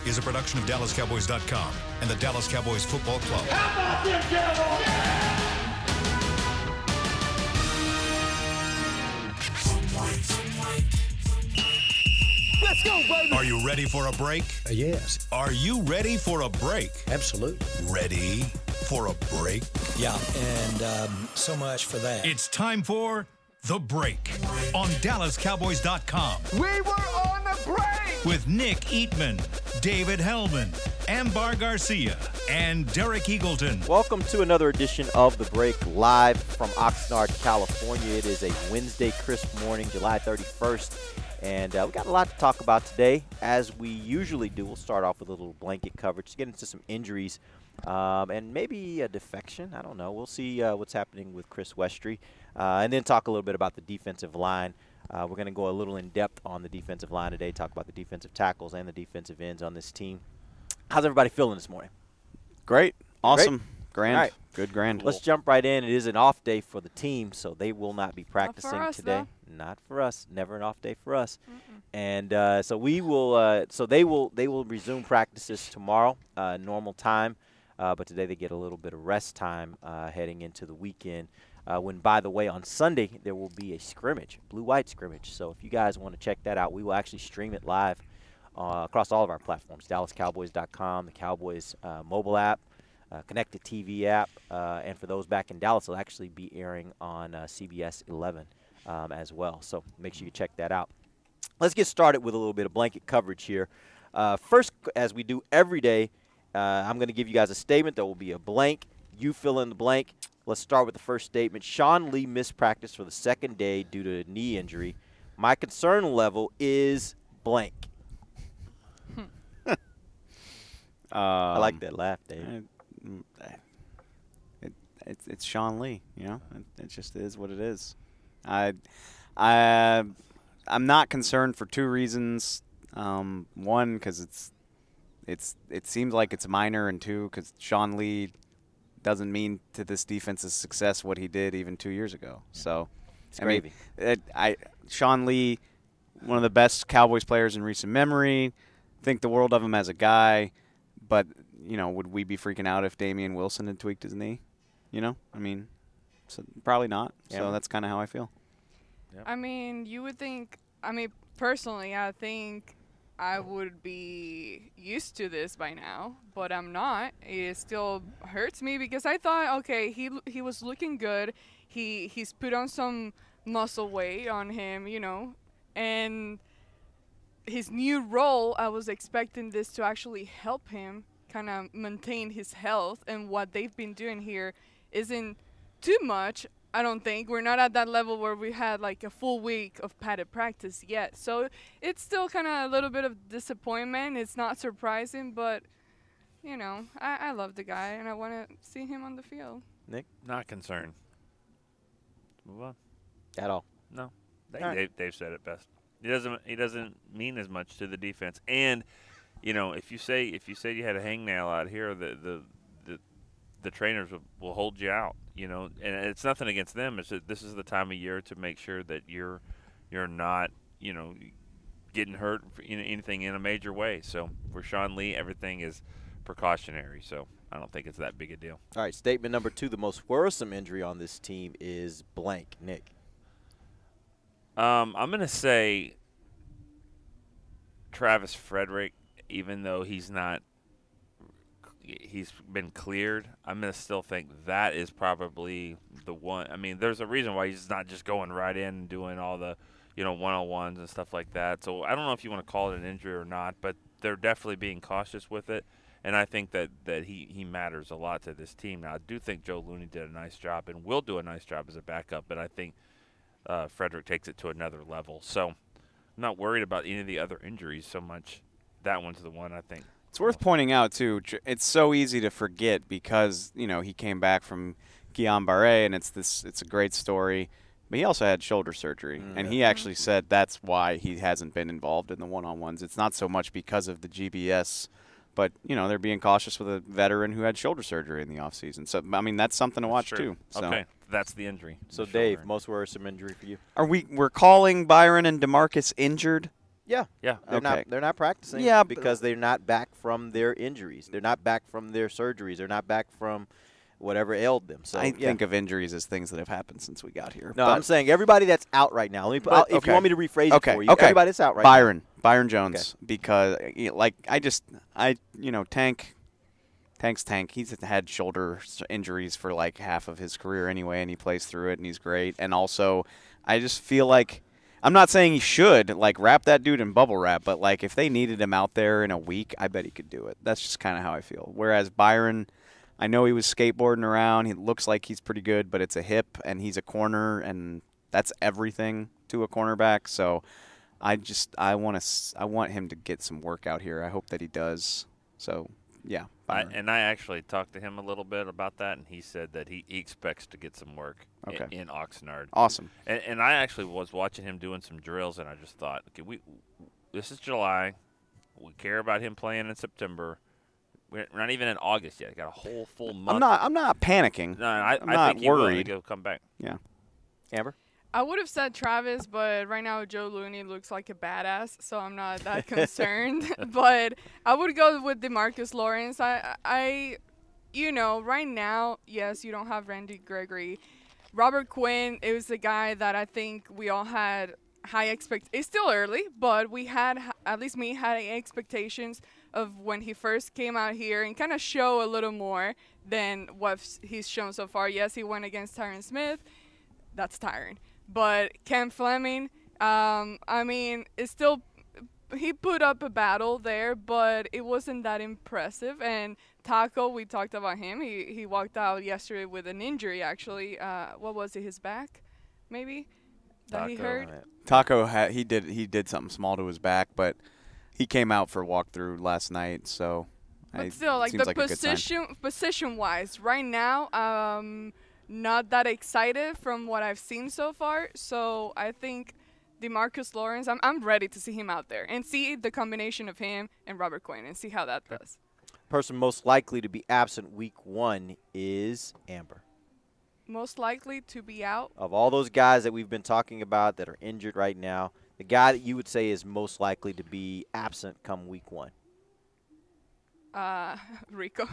is a production of DallasCowboys.com and the Dallas Cowboys Football Club. How about them Cowboys? Let's go, baby! Are you ready for a break? Yes. Are you ready for a break? Absolutely. Ready for a break? Yeah, and so much for that. It's time for The Break on DallasCowboys.com. We were on the break! With Nick Eatman, David Hellman, Ambar Garcia, and Derek Eagleton. Welcome to another edition of The Break, live from Oxnard, California. It is a Wednesday, crisp morning, July 31st. And we got a lot to talk about today. As we usually do, we'll start off with a little blanket coverage, get into some injuries, and maybe a defection. I don't know. We'll see what's happening with Chris Westry, and then talk a little bit about the defensive line. We're going to go a little in depth on the defensive line today, talk about the defensive tackles and the defensive ends on this team. How's everybody feeling this morning? Great. Awesome. Great? Grand. All right. Good grand. Let's jump right in. It is an off day for the team, so they will not be practicing today. Though. Not for us. Never an off day for us. And so we will. So they will resume practices tomorrow, normal time. But today they get a little bit of rest time heading into the weekend. When, by the way, on Sunday there will be a scrimmage, blue-white scrimmage. So if you guys want to check that out, we will actually stream it live across all of our platforms: DallasCowboys.com, the Cowboys mobile app, Connected TV app, and for those back in Dallas, it'll actually be airing on CBS 11 as well. So make sure you check that out. Let's get started with a little bit of blanket coverage here. First, as we do every day, I'm going to give you guys a statement. There will be a blank. You fill in the blank. Let's start with the first statement. Sean Lee missed practice for the second day due to a knee injury. My concern level is blank. I like that laugh, Dave. It's Sean Lee, you know. It just is what it is. I'm not concerned for two reasons. One, because it seems like it's minor, and two, because Sean Lee doesn't mean to this defense's success what he did even 2 years ago. So, It's gravy. Sean Lee, one of the best Cowboys players in recent memory. Think the world of him as a guy, but you know, would we be freaking out if Damian Wilson had tweaked his knee? You know, I mean, so probably not. Yeah. So that's kind of how I feel. Yep. I mean, you would think, personally, I think I would be used to this by now, but I'm not. It still hurts me because I thought, okay, he was looking good. He's put on some muscle weight on him, you know, and his new role, I was expecting this to actually help him kind of maintain his health, and what they've been doing here isn't too much. I don't think we're not at that level where we had like a full week of padded practice yet, so it's still kind of a little bit of disappointment. It's not surprising, but you know, I love the guy and I want to see him on the field. Nick? Not concerned. Move on. At all? No. Dave said it best. He doesn't mean as much to the defense. And you know, if you say you had a hangnail out here, the trainers will hold you out. You know, and it's nothing against them. It's that this is the time of year to make sure that you're not, you know, getting hurt in anything in a major way. So for Sean Lee, everything is precautionary. So I don't think it's that big a deal. All right, statement number 2, the most worrisome injury on this team is blank. Nick? I'm going to say Travis Frederick, even though he's been cleared. I'm going to still think that is probably the one. I mean, there's a reason why he's not just going right in and doing all the, you know, one-on-ones and stuff like that. So I don't know if you want to call it an injury or not, but they're definitely being cautious with it. And I think that he matters a lot to this team. Now, I do think Joe Looney did a nice job and will do a nice job as a backup, but I think Frederick takes it to another level. So I'm not worried about any of the other injuries so much. That one's the one I think. It's worth pointing out, too, it's so easy to forget because, you know, he came back from Guillain-Barré, and it's a great story. But he also had shoulder surgery, and he actually said that's why he hasn't been involved in the one-on-ones. It's not so much because of the GBS, but, you know, they're being cautious with a veteran who had shoulder surgery in the offseason. So, I mean, that's something to watch, too. So. Okay, that's the injury. So, Dave, most worrisome injury for you? We're calling Byron and DeMarcus injured? Yeah. Yeah. They're not practicing because they're not back from their injuries. They're not back from their surgeries. They're not back from whatever ailed them. So I think of injuries as things that have happened since we got here. No, I'm saying everybody that's out right now. If you want me to rephrase it for you, everybody that's out right now. Byron Jones, because Tank's Tank. He's had shoulder injuries for like half of his career anyway, and he plays through it, and he's great. And also, I just feel like I'm not saying he should like wrap that dude in bubble wrap, but like if they needed him out there in a week, I bet he could do it. That's just kind of how I feel. Whereas Byron, I know he was skateboarding around. He looks like he's pretty good, but it's a hip, and he's a corner, and that's everything to a cornerback. So I want him to get some work out here. I hope that he does. So yeah. I actually talked to him a little bit about that, and he said that he expects to get some work in Oxnard. Awesome. And I actually was watching him doing some drills, and I just thought, okay, this is July. We care about him playing in September. We're not even in August yet. Got a whole full month. I'm not panicking. No, I'm I not think worried. He'll come back. Yeah. Amber? I would have said Travis, but right now Joe Looney looks like a badass, so I'm not that concerned. But I would go with DeMarcus Lawrence. I right now, yes, you don't have Randy Gregory. Robert Quinn, it was a guy that I think we all had high expectations. It's still early, but we had, at least me, had expectations of when he first came out here and kind of show a little more than what he's shown so far. Yes, he went against Tyron Smith. That's Tyron. But Cam Fleming, it's still – he put up a battle there, but it wasn't that impressive. And Taco, we talked about him. He walked out yesterday with an injury, actually. What was it, his back maybe that he hurt? Taco, he did something small to his back, but he came out for a walkthrough last night, so – but still, like the position-wise, right now, not that excited from what I've seen so far. So I think DeMarcus Lawrence, I'm ready to see him out there and see the combination of him and Robert Quinn and see how that does. Person most likely to be absent week 1 is Amber. Most likely to be out? Of all those guys that we've been talking about that are injured right now, the guy that you would say is most likely to be absent come week 1. Rico.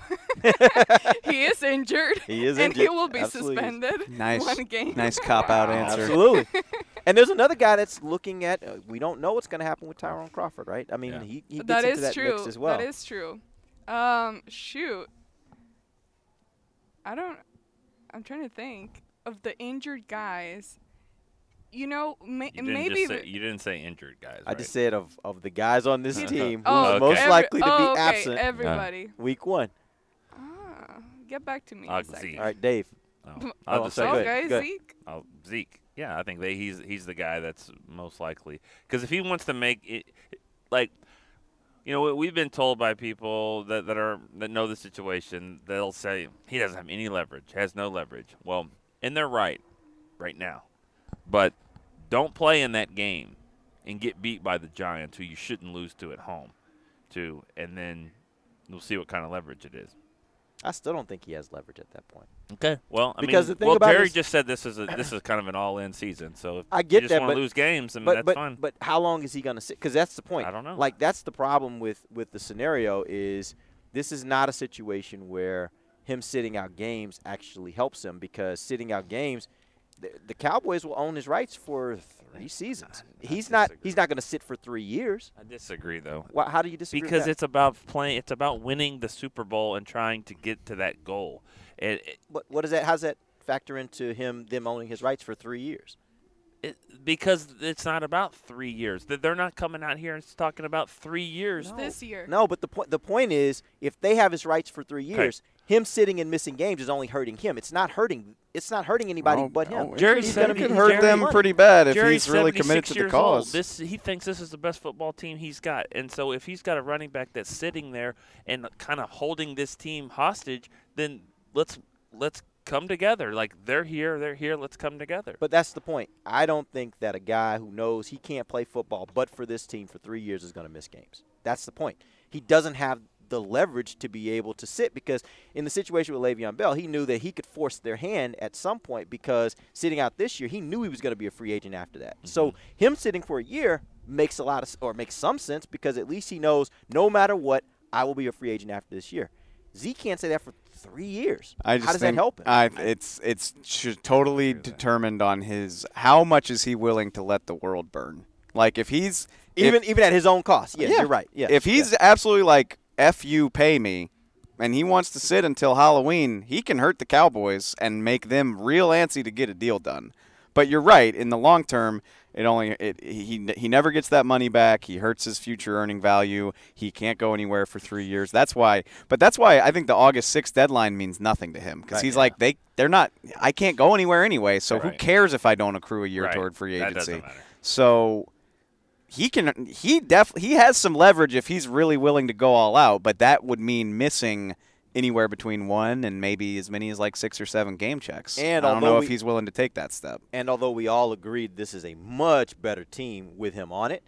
He is injured. He is and injured. he will be Absolutely. suspended. Nice 1 game. Nice cop-out answer. Absolutely. And there's another guy that's looking at we don't know what's going to happen with Tyrone Crawford, right? I mean, he gets that into is that true. mix as well. That is true. Shoot. I'm trying to think of the injured guys. Maybe You didn't say injured guys. I right? just said of the guys on this team who's Oh, most likely to be absent everybody. week 1. Get back to me in a second. Zeke. All right, Dave. I'll just say Okay, Good. Zeke. Zeke. Yeah, I think he's the guy that's most likely. Because if he wants to make it, like, we've been told by people that know the situation, they'll say he doesn't have any leverage, has no leverage. Well, and they're right now. But don't play in that game and get beat by the Giants, who you shouldn't lose to at home, and then we'll see what kind of leverage it is. I still don't think he has leverage at that point. Okay. Well, The thing about Jerry it is, just said this is kind of an all-in season. So if I get you that, just want but to lose games, that's fine. But how long is he going to sit? Because that's the point. I don't know. Like, that's the problem with the scenario is this is not a situation where him sitting out games actually helps him, because sitting out games, the Cowboys will own his rights for 3 seasons. He's not going to sit for 3 years. I disagree, though. How do you disagree? Because with that? it's about playing. It's about winning the Super Bowl and trying to get to that goal. What is that? How's that factor into them owning his rights for 3 years? Because it's not about 3 years. They're not coming out here and talking about 3 years. This year. No, but the point is, if they have his rights for 3 years, him sitting and missing games is only hurting him. It's not hurting anybody but him. Jerry's going to hurt them pretty bad if Jerry's he's really committed to the cause. He thinks this is the best football team he's got. And so if he's got a running back that's sitting there and kind of holding this team hostage, then let's come together. Like, they're here, let's come together. But that's the point. I don't think that a guy who knows he can't play football but for this team for 3 years is going to miss games. That's the point. He doesn't have the leverage to be able to sit, because in the situation with Le'Veon Bell, he knew that he could force their hand at some point, because sitting out this year, he knew he was going to be a free agent after that. So him sitting for a year makes makes some sense, because at least he knows no matter what, I will be a free agent after this year. Zeke can't say that for 3 years. How does that help him? It's totally determined on how much is he willing to let the world burn. Like if he's even at his own cost. Yes, you're right. Yeah. If he's absolutely like F you, pay me, and he wants to sit until Halloween, he can hurt the Cowboys and make them real antsy to get a deal done. But you're right. In the long term, he never gets that money back. He hurts his future earning value. He can't go anywhere for 3 years. That's why I think the August 6th deadline means nothing to him, because he's like they're not. I can't go anywhere anyway. So who cares if I don't accrue a year toward free agency? That doesn't matter. So he has some leverage if he's really willing to go all out, but that would mean missing anywhere between 1 and maybe as many as like 6 or 7 game checks. And I don't know if he's willing to take that step. And although we all agreed this is a much better team with him on it,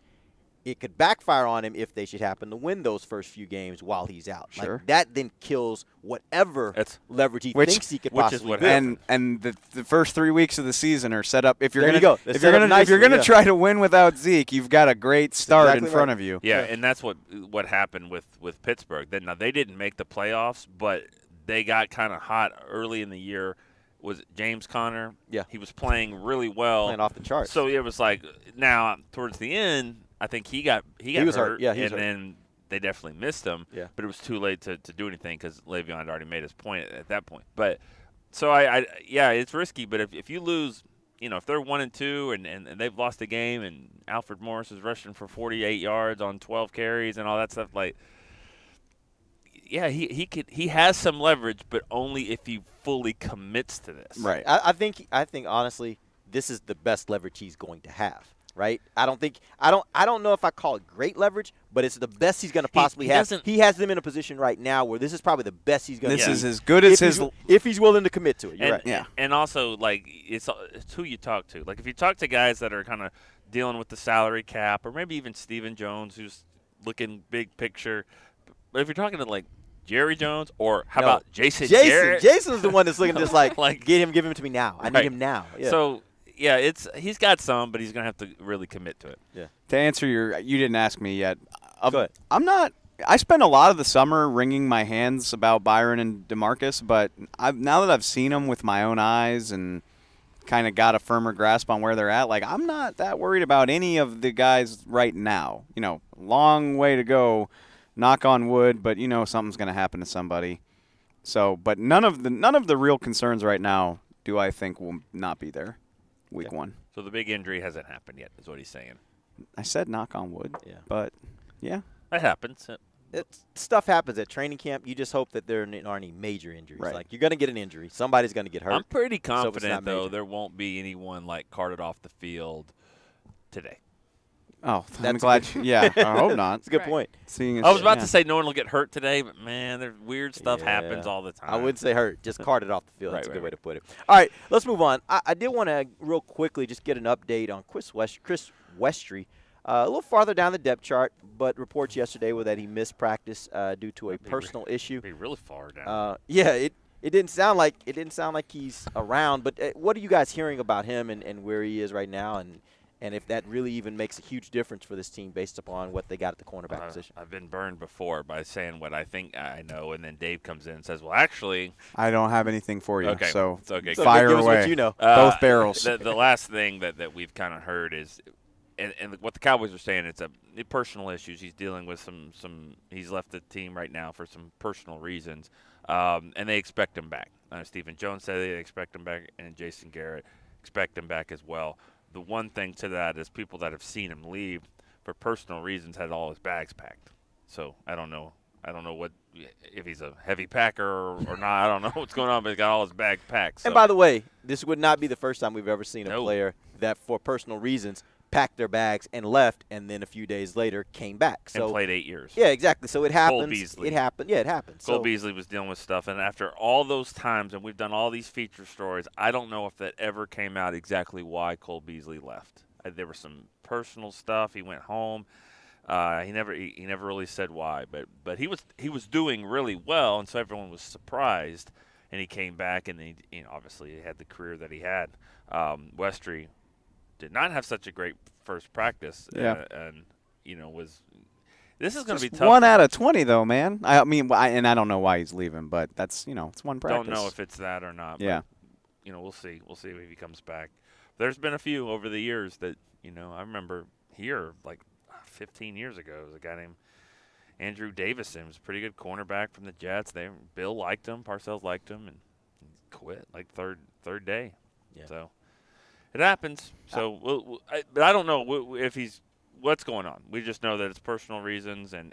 it could backfire on him if they should happen to win those first few games while he's out. Sure. Like, that then kills whatever leverage he thinks he could possibly build. And the first 3 weeks of the season are set up. If you're gonna try to win without Zeke, you've got a great start in front of you. Yeah, and that's what happened with Pittsburgh. Now they didn't make the playoffs, but they got kind of hot early in the year. Was James Conner? Yeah, he was playing really well, playing off the charts. So it was like, now towards the end, I think he got hurt. Yeah, then they definitely missed him. Yeah. But it was too late to do anything because Le'Veon had already made his point at that point. But so it's risky. But if you lose, if they're 1-2 and they've lost a game and Alfred Morris is rushing for 48 yards on 12 carries and all that stuff, like, yeah, he has some leverage, but only if he fully commits to this. Right. I think honestly, this is the best leverage he's going to have. Right? I don't know if I call it great leverage, but it's the best he's going to possibly have. He has them in a position right now where this is probably the best he's going to. This is as good as if he's willing to commit to it. You're right. Yeah. And also, like, it's who you talk to. Like, if you talk to guys that are kind of dealing with the salary cap, or maybe even Stephen Jones, who's looking big picture. But if you're talking to, like, Jerry Jones, or how about Jason Garrett? Jason's the one that's looking just like give him to me now. I need him now. Yeah. So. Yeah, he's got some, but he's going to have to really commit to it. Yeah. To answer you didn't ask me yet. Go ahead. I spent a lot of the summer wringing my hands about Byron and DeMarcus, but now that I've seen them with my own eyes and kind of got a firmer grasp on where they're at, like, I'm not that worried about any of the guys right now. Long way to go, knock on wood, but something's going to happen to somebody. So, but none of the real concerns right now do I think will not be there. Week 1. So the big injury hasn't happened yet, is what he's saying. I said knock on wood. Yeah. But, yeah. That happens. Stuff happens at training camp. You just hope that there aren't any major injuries. Right. Like, you're going to get an injury. Somebody's going to get hurt. I'm pretty confident, though, there won't be anyone, like, carted off the field today. Oh, I'm glad. I hope not. That's a good point. I was about to say no one will get hurt today, but, man, there's weird stuff happens all the time. I wouldn't say hurt. Just carted off the field. That's a good way to put it. All right, let's move on. I did want to real quickly just get an update on Chris Westry. A little farther down the depth chart, but reports yesterday were that he missed practice due to a personal issue. Be really far down. It didn't sound like he's around. But what are you guys hearing about him and where he is right now, and if that really even makes a huge difference for this team based upon what they got at the cornerback position? I've been burned before by saying what I think I know, and then Dave comes in and says, well, actually. I don't have anything for you, so okay. Fire give us away. What you know. Both barrels. The last thing that we've kind of heard is, and what the Cowboys are saying, it's personal issues. He's dealing with some he's left the team right now for some personal reasons, and they expect him back. Stephen Jones said they expect him back, and Jason Garrett expect him back as well. The one thing to that is people that have seen him leave for personal reasons had all his bags packed. So I don't know what if he's a heavy packer or not. I don't know what's going on, but he's got all his bags packed. So. And by the way, this would not be the first time we've ever seen a player that, for personal reasons, packed their bags and left, and then a few days later came back. And played 8 years. Yeah, exactly. So it happens. Cole Beasley. It happened. Yeah, it happens. Cole Beasley was dealing with stuff, and after all those times, and we've done all these feature stories, I don't know if that ever came out exactly why Cole Beasley left. There was some personal stuff. He went home. He never really said why, but he was doing really well, and so everyone was surprised. And he came back, and obviously he had the career that he had. Westry did not have such a great first practice, and this is going to be tough. 1 out of 20 though, man. I mean, and I don't know why he's leaving, but that's it's one practice. Don't know if it's that or not. Yeah. But, we'll see. We'll see if he comes back. There's been a few over the years that I remember here like 15 years ago. There was a guy named Andrew Davison. He was a pretty good cornerback from the Jets. Bill liked him. Parcells liked him, and he quit like third day. Yeah. So it happens. So but I don't know if he's what's going on. We just know that it's personal reasons, and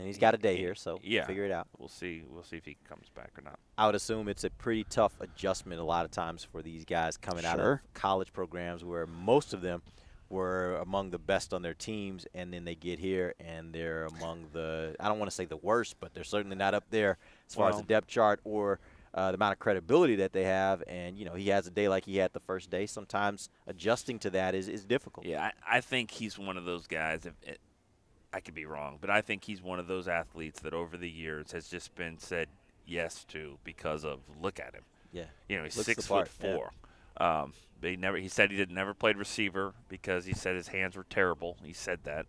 he's got a day here, so yeah, figure it out. We'll see if he comes back or not. I would assume it's a pretty tough adjustment a lot of times for these guys coming out of college programs where most of them were among the best on their teams, and then they get here and they're among the, I don't want to say the worst, but they're certainly not up there as far as the depth chart or the amount of credibility that they have. And, he has a day like he had the first day. Sometimes adjusting to that is difficult. Yeah, I think he's one of those guys. I could be wrong, but I think he's one of those athletes that over the years has just been said yes to because of look at him. Yeah. He's 6'4". Yeah. But he said he never played receiver because he said his hands were terrible. He said that.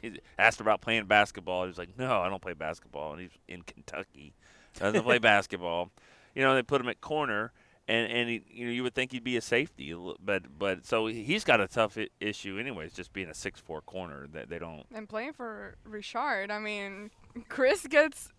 He asked about playing basketball. He was like, no, I don't play basketball. And he's in Kentucky. Doesn't play basketball. They put him at corner, and he, you would think he'd be a safety, but so he's got a tough issue anyways, just being a 6'4" corner that they don't. And playing for Richard, I mean, Chris gets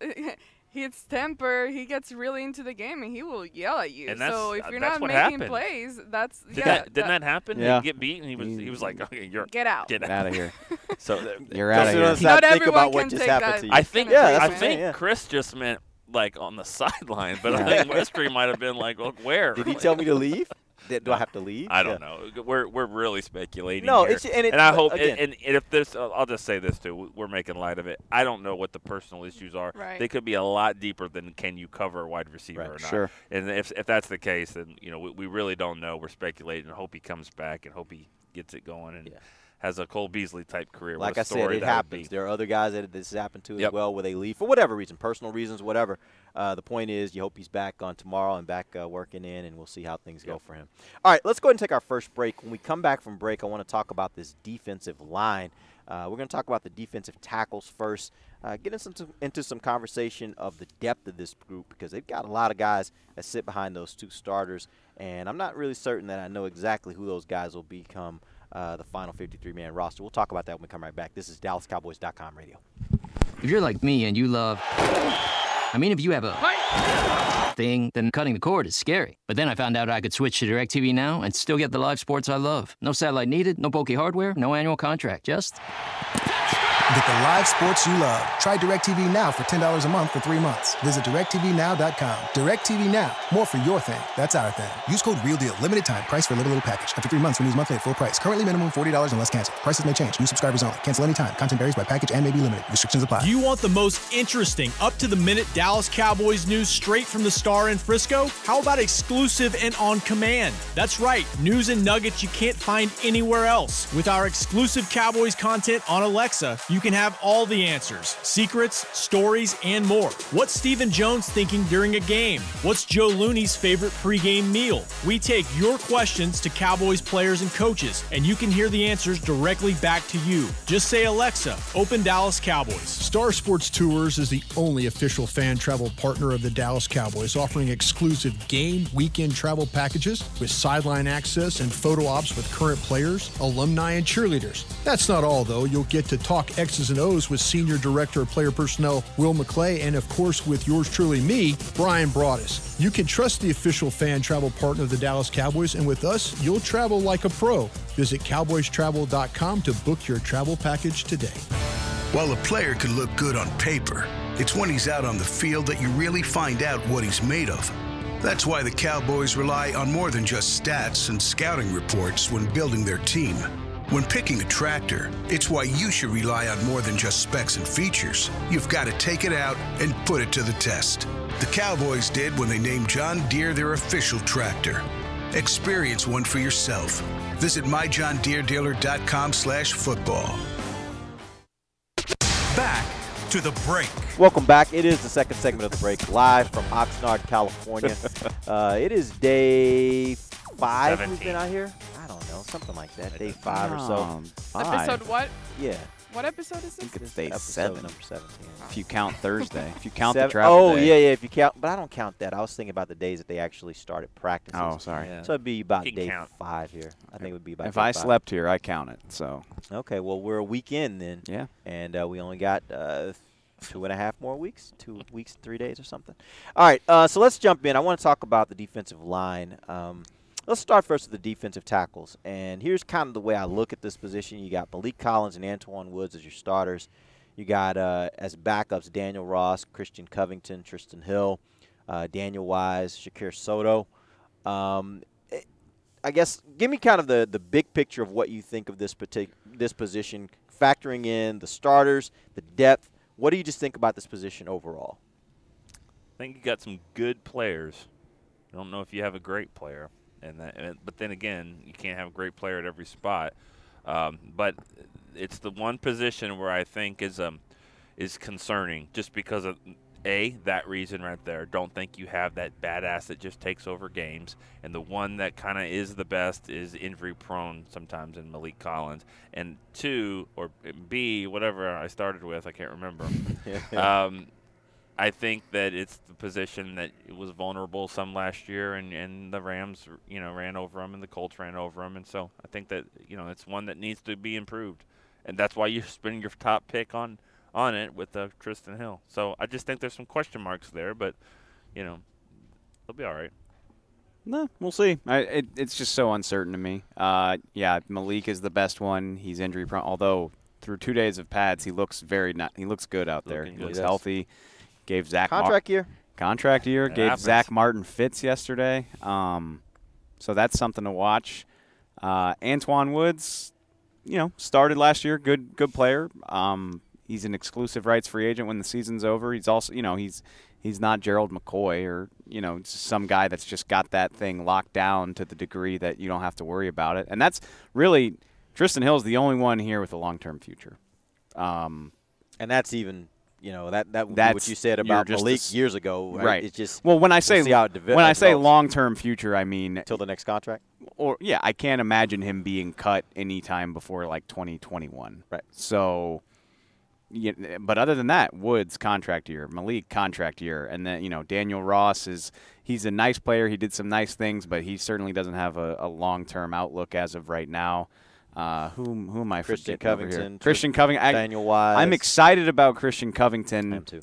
his temper. He gets really into the game, and he will yell at you. And so if you're not making plays, that's didn't that happen? Yeah. Did he get beat, and he was like, okay, get out of here. So you're out of here. Not think everyone about can what just take happened that. to you. I think Chris just meant like on the sideline, but I think Westry might have been like, well, where? Did he tell me to leave? Do I have to leave? I don't know. We're really speculating. No, here. and I hope again, and if this, I'll just say this too. We're making light of it. I don't know what the personal issues are. Right. They could be a lot deeper than can you cover a wide receiver or not. Sure. And if that's the case, then we really don't know. We're speculating. Hope he comes back and hope he gets it going and has a Cole Beasley type career. Like I said, it happens. There are other guys that this has happened to as well, where they leave for whatever reason, personal reasons, whatever. The point is, you hope he's back on tomorrow and back working in, and we'll see how things go for him. All right, let's go ahead and take our first break. When we come back from break, I want to talk about this defensive line. We're going to talk about the defensive tackles first, get into some conversation of the depth of this group, because they've got a lot of guys that sit behind those two starters, and I'm not really certain that I know exactly who those guys will become the final 53-man roster. We'll talk about that when we come right back. This is DallasCowboys.com radio. If you're like me and you love... if you have a thing, then cutting the cord is scary. But then I found out I could switch to DirecTV Now and still get the live sports I love. No satellite needed, no bulky hardware, no annual contract, just... Get the live sports you love. Try DirecTV Now for $10 a month for 3 months. Visit DirecTVNow.com. DirecTV Now. More for your thing. That's our thing. Use code REALDEAL. Limited time. Price for a little package. After 3 months, renews monthly at full price. Currently minimum $40 unless canceled. Prices may change. New subscribers only. Cancel anytime. Content varies by package and may be limited. Restrictions apply. Do you want the most interesting, up-to-the-minute Dallas Cowboys news straight from the Star in Frisco? How about exclusive and on command? That's right. News and nuggets you can't find anywhere else. With our exclusive Cowboys content on Alexa, you can have all the answers, secrets, stories, and more. What's Stephen Jones thinking during a game? What's Joe Looney's favorite pregame meal? We take your questions to Cowboys players and coaches, and you can hear the answers directly back to you. Just say, Alexa, open Dallas Cowboys. Star Sports Tours is the only official fan travel partner of the Dallas Cowboys, offering exclusive game weekend travel packages with sideline access and photo ops with current players, alumni, and cheerleaders. That's not all, though. You'll get to talk X's and O's with Senior Director of Player Personnel Will McClay, and of course with yours truly, me, Brian Broaddus. You can trust the official fan travel partner of the Dallas Cowboys, and with us, you'll travel like a pro. Visit cowboystravel.com to book your travel package today. While a player could look good on paper, it's when he's out on the field that you really find out what he's made of. That's why the Cowboys rely on more than just stats and scouting reports when building their team. When picking a tractor, it's why you should rely on more than just specs and features. You've got to take it out and put it to the test. The Cowboys did when they named John Deere their official tractor. Experience one for yourself. Visit myjohndeeredealer.com/football. back to The Break. Welcome back. It is the second segment of The Break, live from Oxnard, California. It is day 5 we've been out here. I don't know, something like that. Day 5 or so. Episode what? Yeah. What episode is this? I think it's day Episode 7. number 17. If you count Thursday. If you count the 7. travel day. Yeah, if you count. But I don't count that. I was thinking about the days that they actually started practicing. Oh, sorry. Yeah. So it'd be about You can day count. 5 here. I think it would be about If day I 5. slept here, I count it. So. Okay, well, we're a week in then. Yeah. And we only got 2.5 more weeks, 2 weeks, 3 days or something. All right, so let's jump in. I want to talk about the defensive line. Let's start first with the defensive tackles. And here's kind of the way I look at this position. You got Malik Collins and Antoine Woods as your starters. You got as backups Daniel Ross, Christian Covington, Tristan Hill, Daniel Wise, Shakir Soto. I guess give me kind of the big picture of what you think of this position, factoring in the starters, the depth. What do you just think about this position overall? I think you got some good players. I don't know if you have a great player, but then again, you can't have a great player at every spot. But it's the one position where I think is concerning, just because of that reason right there. Don't think you have that badass that just takes over games, and the one that kind of is the best is injury prone sometimes in Malik Collins. And 2 or B, whatever I started with, I can't remember. I think that it's the position that was vulnerable some last year, and the Rams, ran over them, and the Colts ran over them, and so I think that it's one that needs to be improved, and that's why you're spending your top pick on it with Tristan Hill. So I just think there's some question marks there, but they'll be all right. No, we'll see. It's just so uncertain to me. Yeah, Malik is the best one. He's injury prone, although through 2 days of pads, he looks he looks good out there. He looks healthy. Gave Zach contract year. Gave happens. Zach Martin fits yesterday. So that's something to watch. Antoine Woods, started last year. Good player. He's an exclusive rights free agent when the season's over. He's also, he's not Gerald McCoy or, some guy that's just got that thing locked down to the degree that you don't have to worry about it. And that's really Tristan Hill's the only one here with a long-term future. And that's even, that would be what you said about Malik years ago. Right. It's just when I say long-term future, I mean until the next contract. Or I can't imagine him being cut anytime before like 2021. Right. So. Yeah, but other than that, Woods contract year, Malik contract year, and then Daniel Ross he's a nice player. He did some nice things, but he certainly doesn't have a long-term outlook as of right now. Who am I Christian forgetting over here? Covington, Christian Covington. Daniel Wise. I'm excited about Christian Covington. I am too.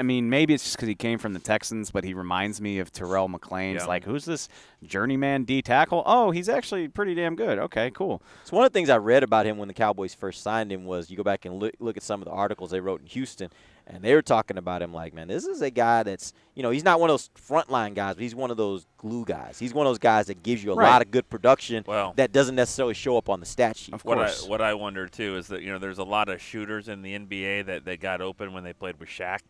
Maybe it's just because he came from the Texans, but he reminds me of Terrell McClain. It's like, who's this journeyman D tackle? Oh, he's actually pretty damn good. Okay, cool. So one of the things I read about him when the Cowboys first signed him was you go back and look at some of the articles they wrote in Houston, and they were talking about him like, man, this is a guy that's, he's not one of those frontline guys, but he's one of those glue guys. He's one of those guys that gives you a lot of good production that doesn't necessarily show up on the stat sheet. Of course. What I wonder, too, is that, there's a lot of shooters in the NBA that got open when they played with Shaq.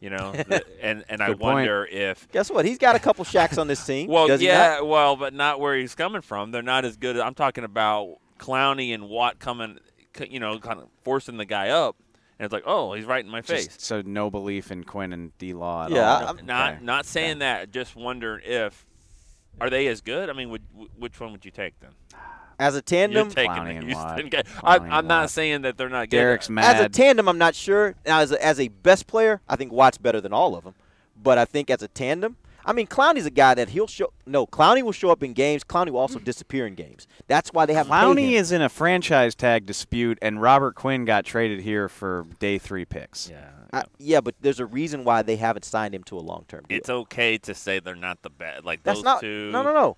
And I wonder if – guess what? He's got a couple Shaqs on this team. Well, Does he not? but not where he's coming from. They're not as good. I'm talking about Clowney and Watt coming, kind of forcing the guy up. And it's like, oh, he's right in my face. So no belief in Quinn and D-Law at all? Yeah, not saying that. Just wondering if – are they as good? I mean, which one would you take then? As a tandem, You're taking the Houston guy. I'm not saying that they're not good. Derek's mad. As a tandem, I'm not sure. Now, as a best player, I think Watt's better than all of them. But I think as a tandem, I mean, Clowney's a guy that Clowney will show up in games. Clowney will also disappear in games. That's why they haven't paid him. Clowney is in a franchise tag dispute, and Robert Quinn got traded here for day 3 picks. Yeah, but there's a reason why they haven't signed him to a long-term deal. It's okay to say they're not the best. Like That's those not, two. No.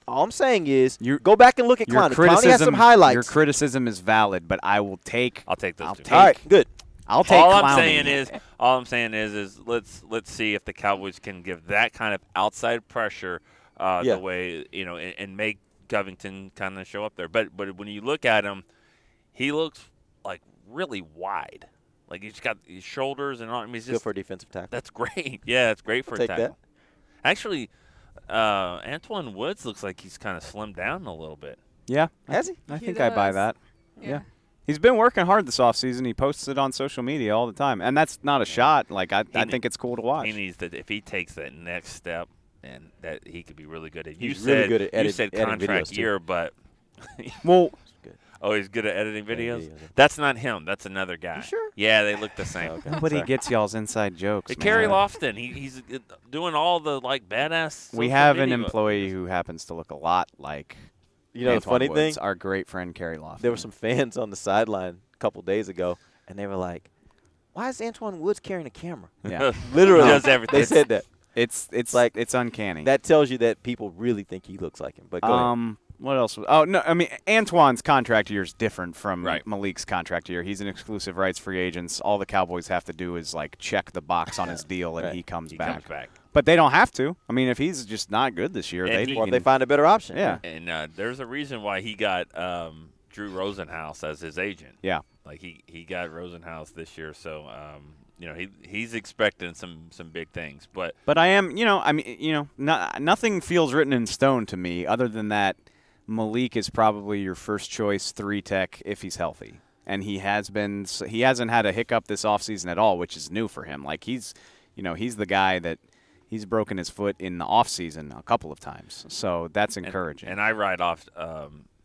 All I'm saying is go back and look at Clowney. Clowney has some highlights. Your criticism is valid, but I'll take those two. All right, good. I'll take all Clowney. All I'm saying is let's see if the Cowboys can give that kind of outside pressure the way and make Covington kind of show up there. But when you look at him, he looks like really wide. Like he's got his shoulders and all. I mean, he's just good for a defensive tackle. That's great. Yeah, it's great for a tackle. Actually, Antoine Woods looks like he's kind of slimmed down a little bit. Yeah, has he? I think I buy that. Yeah. He's been working hard this offseason. He posts it on social media all the time. And that's not a shot. Like, I think it's cool to watch. He needs to, if he takes that next step, and that he could be really good at. He's really good at you said contract year, but well, oh, he's good at editing videos. That's not him. That's another guy. You sure? Yeah, they look the same. Okay. Nobody gets y'all's inside jokes. Kerry Lofton, he's doing all the like badass. We have an employee who happens to look a lot like. You know, Antoine the funny Woods, thing, our great friend Kerry Lofton. There were some fans on the sideline a couple days ago, and they were like, "Why is Antoine Woods carrying a camera?" Yeah, literally does everything. They said that. It's like it's uncanny. That tells you that people really think he looks like him. But go ahead. What else? Oh no, I mean Antoine's contract year is different from Malik's contract year. He's an exclusive rights free agent. All the Cowboys have to do is like check the box on his deal, and he comes back. But they don't have to. I mean, if he's just not good this year, they find a better option. Yeah, and there's a reason why he got Drew Rosenhaus as his agent. Yeah, like he got Rosenhaus this year, so you know he's expecting some big things. But I am, nothing feels written in stone to me other than that Malik is probably your first choice 3 tech if he's healthy, and he hasn't had a hiccup this offseason at all, which is new for him. Like he's the guy that. He's broken his foot in the offseason a couple of times, so that's encouraging. And I write off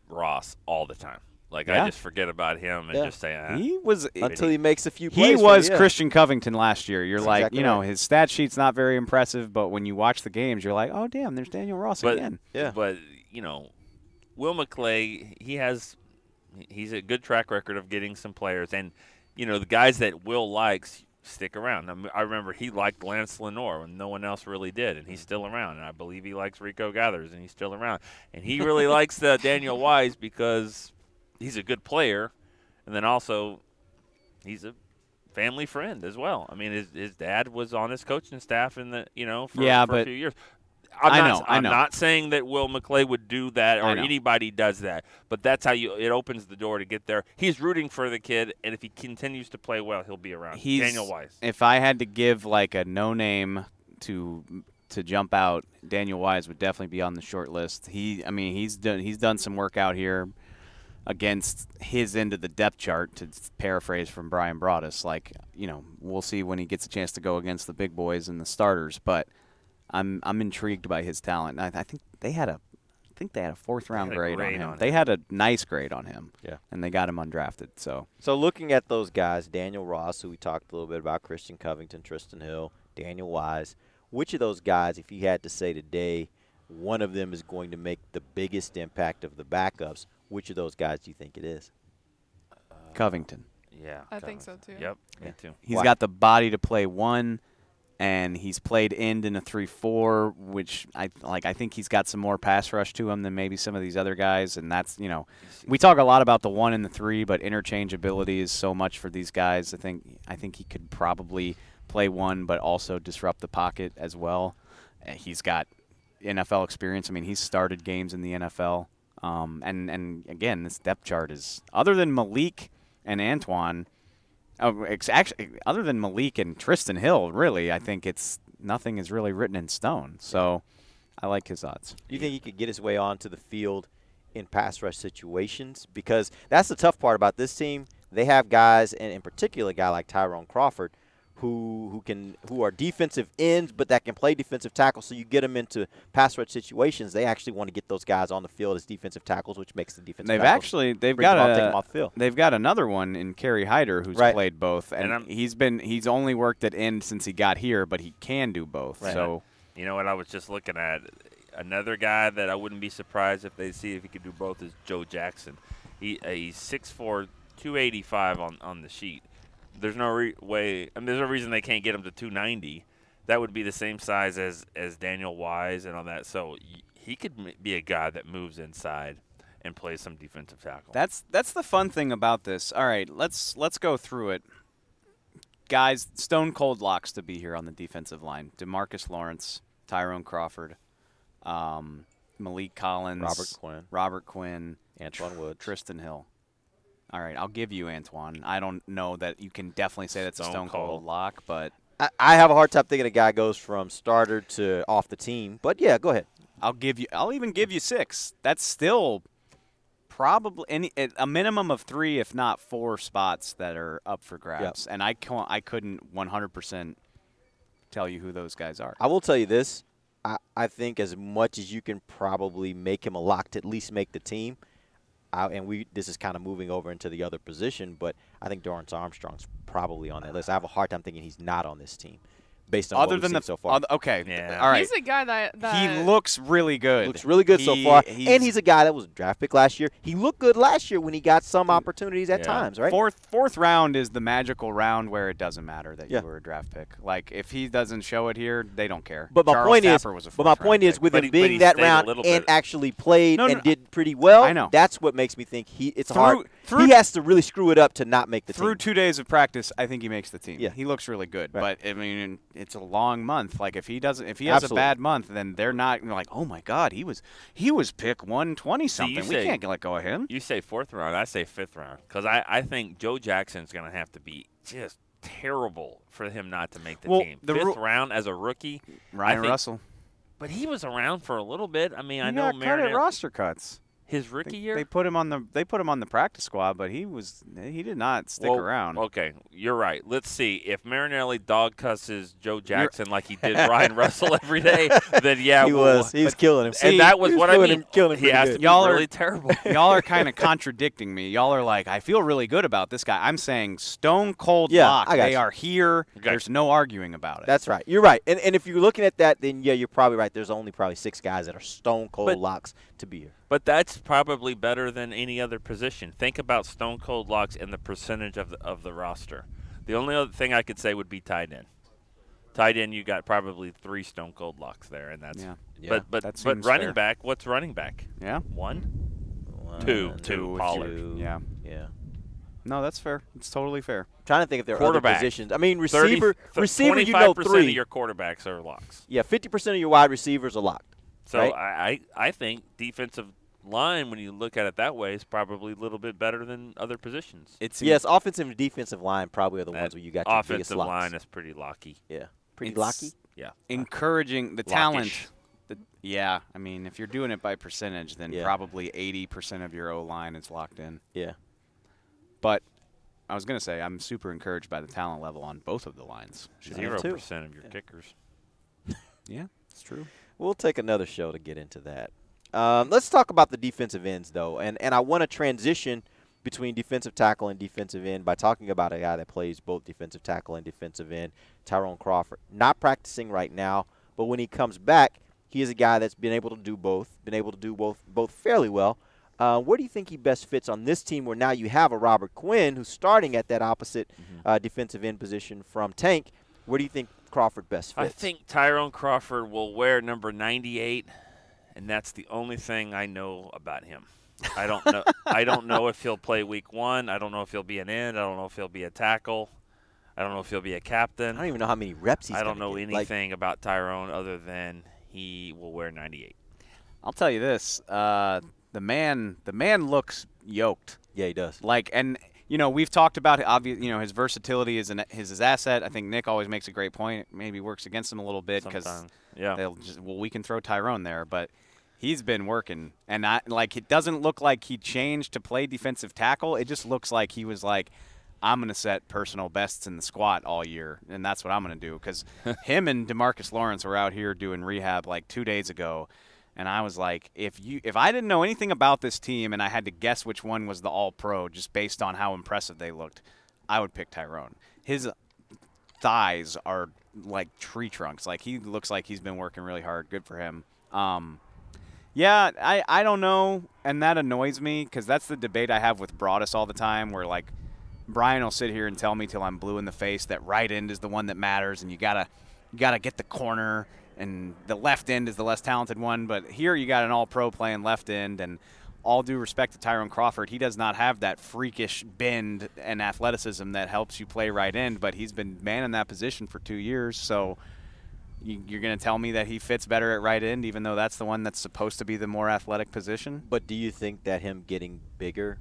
Ross all the time. Like I just forget about him and just say he was until he makes a few plays. He was Christian Covington last year. You're that's like, exactly his stat sheet's not very impressive, but when you watch the games, you're like, oh damn, there's Daniel Ross again. Yeah. But Will McClay, he's a good track record of getting some players, and the guys that Will likes stick around. I remember he liked Lance Lenore when no one else really did, and he's still around. And I believe he likes Rico Gathers, and he's still around. And he really likes Daniel Wise because he's a good player, and then also he's a family friend as well. I mean, his dad was on his coaching staff for a few years. I'm not saying that Will McClay would do that or anybody does that, but that's how it opens the door to get there. He's rooting for the kid, and if he continues to play well, he'll be around. Daniel Wise. If I had to give like a no name to jump out, Daniel Wise would definitely be on the short list. He's done some work out here against his end of the depth chart, to paraphrase from Brian Broaddus. Like, we'll see when he gets a chance to go against the big boys and the starters, but I'm intrigued by his talent. I think they had a 4th round grade on him. They had a nice grade on him. Yeah. And they got him undrafted. So looking at those guys, Daniel Ross, who we talked a little bit about, Christian Covington, Tristan Hill, Daniel Wise, which of those guys, if you had to say today, one of them is going to make the biggest impact of the backups, which of those guys do you think it is? Covington. Yeah. I think so too. Yep. Me too. He's got the body to play 1. And he's played end in a 3-4, which I think he's got some more pass rush to him than maybe some of these other guys. And that's, we talk a lot about the 1 and the 3, but interchangeability is so much for these guys. I think he could probably play 1, but also disrupt the pocket as well. He's got NFL experience. I mean, he's started games in the NFL. And again, this depth chart is, other than Malik and Antoine, actually, other than Malik and Tristan Hill, really, I think nothing is really written in stone. So I like his odds. Do you think he could get his way onto the field in pass rush situations? Because that's the tough part about this team. They have guys, and in particular a guy like Tyrone Crawford, who are defensive ends, but that can play defensive tackle. So you get them into pass rush situations. They actually want to get those guys on the field as defensive tackles, which makes the defensive. They've got another one in Kerry Hyder who's played both, and he's only worked at end since he got here, but he can do both. Right. So you know what I was just looking at, another guy that I wouldn't be surprised if they see if he could do both is Joe Jackson. He's 6'4", 285 on the sheet. There's no way. I mean, there's no reason they can't get him to 290. That would be the same size as Daniel Wise and all that. So he could be a guy that moves inside and plays some defensive tackle. That's the fun thing about this. All right, let's go through it. Guys, stone cold locks to be here on the defensive line: DeMarcus Lawrence, Tyrone Crawford, Malik Collins, Robert Quinn, Antoine Woods, Tristan Hill. All right, I'll give you Antoine. I don't know that you can definitely say that's a stone cold lock, but I have a hard time thinking a guy goes from starter to off the team. But yeah, go ahead. I'll even give you 6. That's still probably a minimum of 3, if not 4 spots that are up for grabs. And I couldn't 100% tell you who those guys are. I will tell you this. I think as much as you can probably make him a lock to at least make the team, this is kind of moving over into the other position, but I think Dorrance Armstrong's probably on that list. I have a hard time thinking he's not on this team. Based on what we've seen so far. Okay. Yeah. All right. He's a guy that he looks really good. Looks really good so far. And he's a guy that was a draft pick last year. He looked good last year when he got some opportunities at times, right? Fourth round is the magical round where it doesn't matter that you were a draft pick. Like, if he doesn't show it here, they don't care. But my point is, with him being that round and actually played and did pretty well, I know. That's what makes me think it's hard. He has to really screw it up to not make the team. Through 2 days of practice, I think he makes the team. Yeah. He looks really good. Right. But, I mean, it's a long month. Like, if he has a bad month, then they're not like, oh my God, he was pick 120 something. We can't let go of him. You say 4th round, I say 5th round, because I think Joe Jackson's going to have to be just terrible for him not to make the team. 5th round as a rookie, Ryan Russell, but he was around for a little bit. I mean, I know got cut at roster cuts. His rookie year, they put him on the practice squad, but he did not stick around. Okay, you're right. Let's see if Marinelli dog cusses Joe Jackson like he did Ryan Russell every day. Then he was killing him. And that was what I mean. Killing him he has to be really terrible. Y'all are kind of contradicting me. Y'all are like, I feel really good about this guy. I'm saying stone cold lock. They are here. There's no arguing about it. That's right. You're right. And if you're looking at that, then you're probably right. There's only probably 6 guys that are stone cold locks to be here. But that's probably better than any other position. Think about stone cold locks and the percentage of the roster. The only other thing I could say would be tight end. Tight end, you got probably 3 stone cold locks there, and that's but running back. What's running back? Yeah, 1, 2 Pollard. Yeah. No, that's fair. It's totally fair. I'm trying to think if there are other positions. I mean, receiver, you know, 25% of your quarterbacks are locks. Yeah, 50% of your wide receivers are locked. So right? I think defensive line, when you look at it that way, is probably a little bit better than other positions. Yes, offensive and defensive line probably are the ones where you got your biggest offensive locks. line is pretty locky. Yeah, pretty locky. Yeah, encouraging the talent. Yeah, I mean, if you're doing it by percentage, then probably 80% of your O-line is locked in. Yeah. But I was going to say, I'm super encouraged by the talent level on both of the lines. 0% of your kickers. Yeah, it's true. We'll take another show to get into that. Let's talk about the defensive ends, though. And I want to transition between defensive tackle and defensive end by talking about a guy that plays both defensive tackle and defensive end, Tyrone Crawford. Not practicing right now, but when he comes back, he is a guy that's been able to do both, both fairly well. Where do you think he best fits on this team where now you have a Robert Quinn who's starting at that opposite defensive end position from Tank? Where do you think Crawford best fits? I think Tyrone Crawford will wear number 98, and that's the only thing I know about him. I don't know. I don't know if he'll play week 1. I don't know if he'll be an end. I don't know if he'll be a tackle. I don't know if he'll be a captain. I don't even know how many reps he's I don't gonna know get. anything about Tyrone other than he will wear 98. I'll tell you this: the man looks yoked. Yeah, he does. And you know, we've talked about his versatility is his asset. I think Nick always makes a great point. It maybe works against him a little bit because we can throw Tyrone there, but he's been working, and it doesn't look like he changed to play defensive tackle. It just looks like he was like, I'm going to set personal bests in the squat all year, and that's what I'm going to do. Because him and DeMarcus Lawrence were out here doing rehab like 2 days ago, and I was like, if I didn't know anything about this team and I had to guess which one was the All-Pro just based on how impressive they looked, I would pick Tyrone. His thighs are like tree trunks. Like, he looks like he's been working really hard. Good for him. Yeah, I don't know, and that annoys me because that's the debate I have with Broadus all the time where, like, Brian will sit here and tell me till I'm blue in the face that right end is the one that matters and you gotta get the corner and the left end is the less talented one. But here you got an all-pro playing left end, and all due respect to Tyrone Crawford, he does not have that freakish bend and athleticism that helps you play right end, but he's been manning that position for 2 years, so you're going to tell me that he fits better at right end, even though that's the one that's supposed to be the more athletic position? But do you think that him getting bigger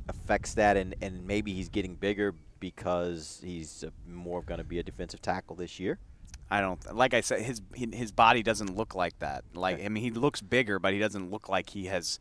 affects that, and maybe he's getting bigger because he's more going to be a defensive tackle this year? I don't. Like I said, his body doesn't look like that. Like, I mean, he looks bigger, but he doesn't look like he has,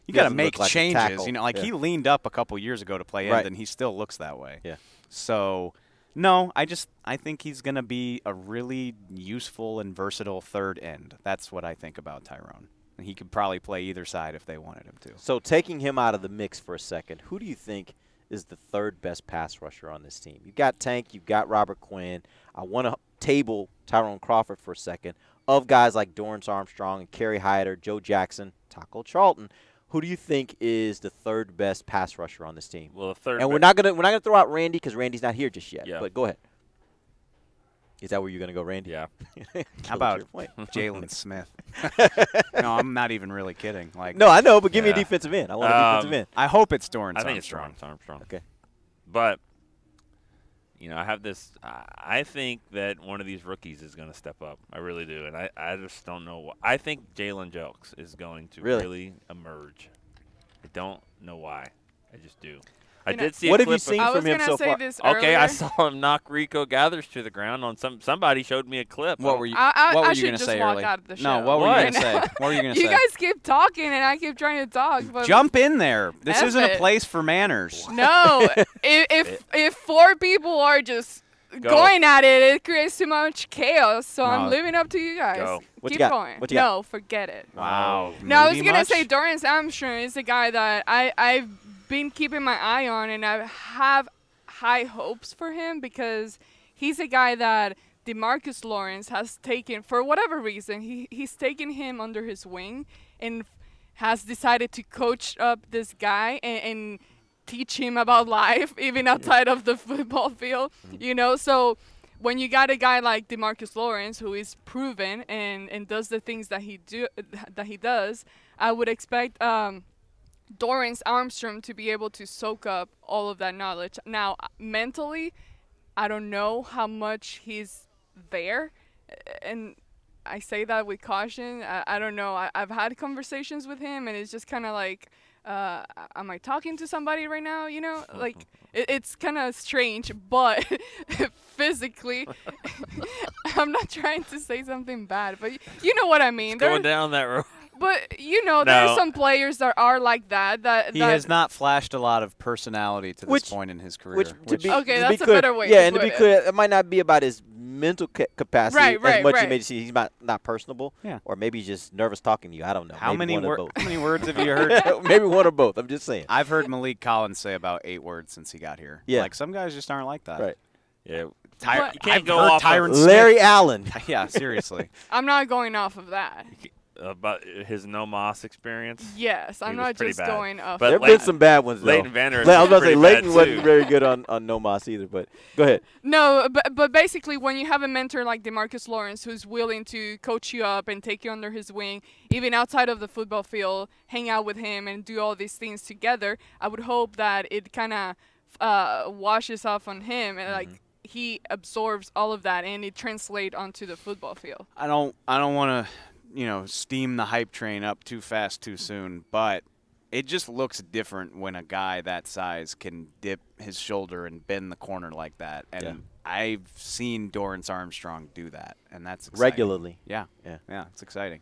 You got to doesn't make look like a changes. tackle. You know, like Yeah. he leaned up a couple years ago to play Right. end, and he still looks that way. Yeah. So, no, I think he's going to be a really useful and versatile third end. That's what I think about Tyrone. And he could probably play either side if they wanted him to. So taking him out of the mix for a second, who do you think is the third best pass rusher on this team? You've got Tank, you've got Robert Quinn. I want to table Tyrone Crawford for a second. Of guys like Dorrance Armstrong and Kerry Hyder, Joe Jackson, Taco Charlton, who do you think is the third best pass rusher on this team? Well, the third. And we're not gonna throw out Randy because Randy's not here just yet. Yeah. But go ahead. Is that where you're gonna go, Randy? Yeah. How about Jalen Smith? No, I'm not even really kidding. Like, no, I know, but give me a defensive end. I want a defensive end. I hope it's Dorrance I think Armstrong. it's Dorrance Armstrong. Okay. But, you know, I have this. I think that one of these rookies is going to step up. I really do. And I just don't know. I think Jalen Jelks is going to really emerge. I don't know why. I just do. I did see. What a have you clip seen of, from him so far? Okay, I saw him knock Rico Gathers to the ground on somebody showed me a clip. What were you? I what were you should going to just say walk earlier? out of the show. No, what were you going to say? What were you going to say? You guys keep talking, and I keep trying to talk. But Jump in there. This F isn't a it. place for manners. No, if four people are just going at it, it creates too much chaos. So I'm leaving up to you guys. Go. What Keep you got? going. What you got? No, forget it. Wow. No, I was Moody gonna much? say Dorrance Armstrong is a guy that I've been keeping my eye on, and I have high hopes for him because he's a guy that DeMarcus Lawrence has taken for whatever reason. He's taken him under his wing and has decided to coach up this guy and teach him about life, even outside of the football field. You know, so when you got a guy like DeMarcus Lawrence who is proven and does the things that he does, I would expect Dorrance Armstrong to be able to soak up all of that knowledge. Now, mentally, I don't know how much he's there, and I say that with caution. I don't know. I've had conversations with him, and it's just kind of like, am I talking to somebody right now? You know, like it's kind of strange, but physically, I'm not trying to say something bad, but you know what I mean. Going down that road. But, you know, there are some players that are like that. He has not flashed a lot of personality to this point in his career. Okay, that's a better way to put it. to And to be clear, it might not be about his mental capacity as much as you may see. He's not personable. Yeah. Or maybe he's just nervous talking to you. I don't know. How many words have you heard? Maybe one or both. I'm just saying. I've heard Malik Collins say about 8 words since he got here. Yeah. Like, some guys just aren't like that. Right. Yeah. You can't go off Tyrone of Larry Allen. Yeah, seriously. I'm not going off of that. About his no moss experience. Yes, I'm not just going off. There have been some bad ones, though. Leighton Vander I was about to say Leighton wasn't too. very good on no moss either. But go ahead. No, but basically, when you have a mentor like DeMarcus Lawrence who's willing to coach you up and take you under his wing, even outside of the football field, hang out with him and do all these things together, I would hope that it kind of washes off on him and like he absorbs all of that and it translates onto the football field. I don't want to, steam the hype train up too fast too soon, but it just looks different when a guy that size can dip his shoulder and bend the corner like that. And I've seen Dorrance Armstrong do that, and that's exciting. Regularly. Yeah, it's exciting.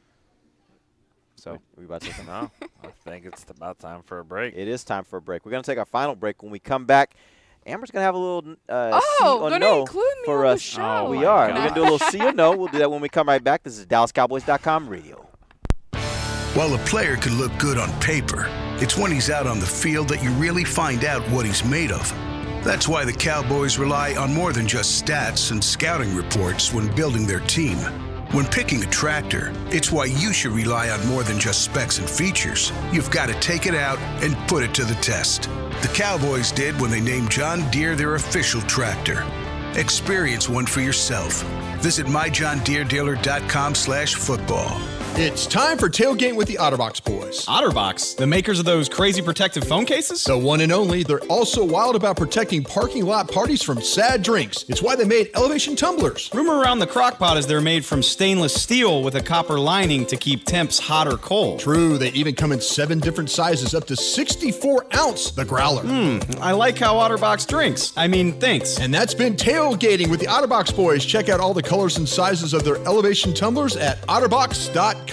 So we about to say no, I think it's about time for a break. It is time for a break. We're going to take our final break. When we come back, Amber's going to have a little gonna include me for on us. the show. We are. We're going to do a little see or no. We'll do that when we come right back. This is DallasCowboys.com radio. While a player could look good on paper, it's when he's out on the field that you really find out what he's made of. That's why the Cowboys rely on more than just stats and scouting reports when building their team. When picking a tractor, it's why you should rely on more than just specs and features. You've got to take it out and put it to the test. The Cowboys did when they named John Deere their official tractor. Experience one for yourself. Visit myjohndeeredealer.com/football. It's time for Tailgate with the OtterBox boys. OtterBox? The makers of those crazy protective phone cases? The one and only. They're also wild about protecting parking lot parties from sad drinks. It's why they made elevation tumblers. Rumor around the crock pot is they're made from stainless steel with a copper lining to keep temps hot or cold. True, they even come in 7 different sizes, up to 64 ounce, the growler. I like how OtterBox drinks. Thinks. And that's been Tailgating with the OtterBox boys. Check out all the colors and sizes of their elevation tumblers at otterbox.com.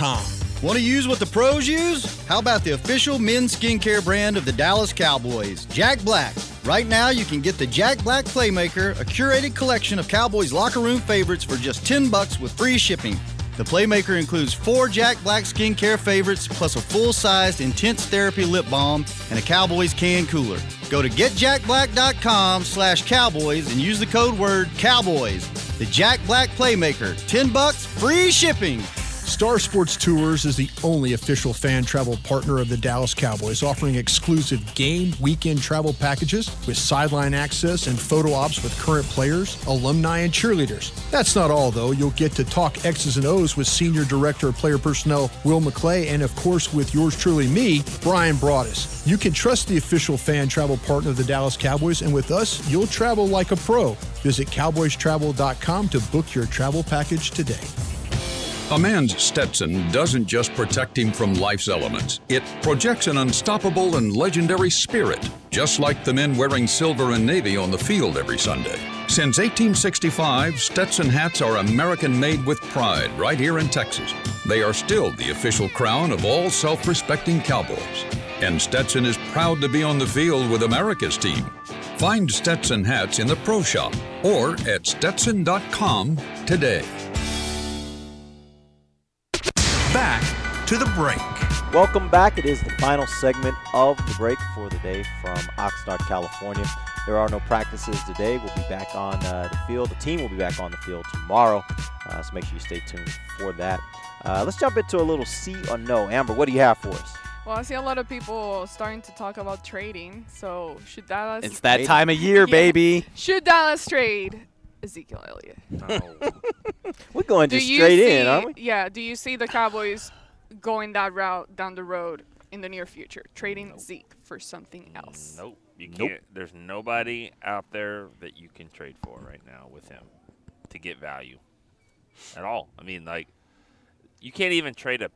Want to use what the pros use? How about the official men's skincare brand of the Dallas Cowboys, Jack Black? Right now, you can get the Jack Black Playmaker, a curated collection of Cowboys locker room favorites for just $10 with free shipping. The Playmaker includes 4 Jack Black skincare favorites, plus a full-sized Intense Therapy lip balm and a Cowboys can cooler. Go to getjackblack.com/Cowboys and use the code word Cowboys. The Jack Black Playmaker, $10, free shipping. Star Sports Tours is the only official fan travel partner of the Dallas Cowboys, offering exclusive game weekend travel packages with sideline access and photo ops with current players, alumni, and cheerleaders. That's not all, though. You'll get to talk X's and O's with Senior Director of Player Personnel Will McClay, and of course with yours truly, me, Brian Broaddus. You can trust the official fan travel partner of the Dallas Cowboys, and with us, you'll travel like a pro. Visit cowboystravel.com to book your travel package today. A man's Stetson doesn't just protect him from life's elements. It projects an unstoppable and legendary spirit, just like the men wearing silver and navy on the field every Sunday. Since 1865, Stetson hats are American-made with pride right here in Texas. They are still the official crown of all self-respecting Cowboys. And Stetson is proud to be on the field with America's team. Find Stetson hats in the Pro Shop or at Stetson.com today. Back to the break. Welcome back. It is the final segment of the break for the day from Oxnard, California. There are no practices today. We'll be back on the field. The team will be back on the field tomorrow, so make sure you stay tuned for that. Let's jump into a little see or no. Amber, what do you have for us? Well, I see a lot of people starting to talk about trading. So should Dallas? It's that time of year, baby. Should Dallas trade Ezekiel Elliott? No. We're going just straight in, aren't we? Yeah. Do you see the Cowboys going that route down the road in the near future, trading Zeke for something else? Nope. You can't. There's nobody out there that you can trade for right now with him to get value at all. I mean, like, you can't even trade a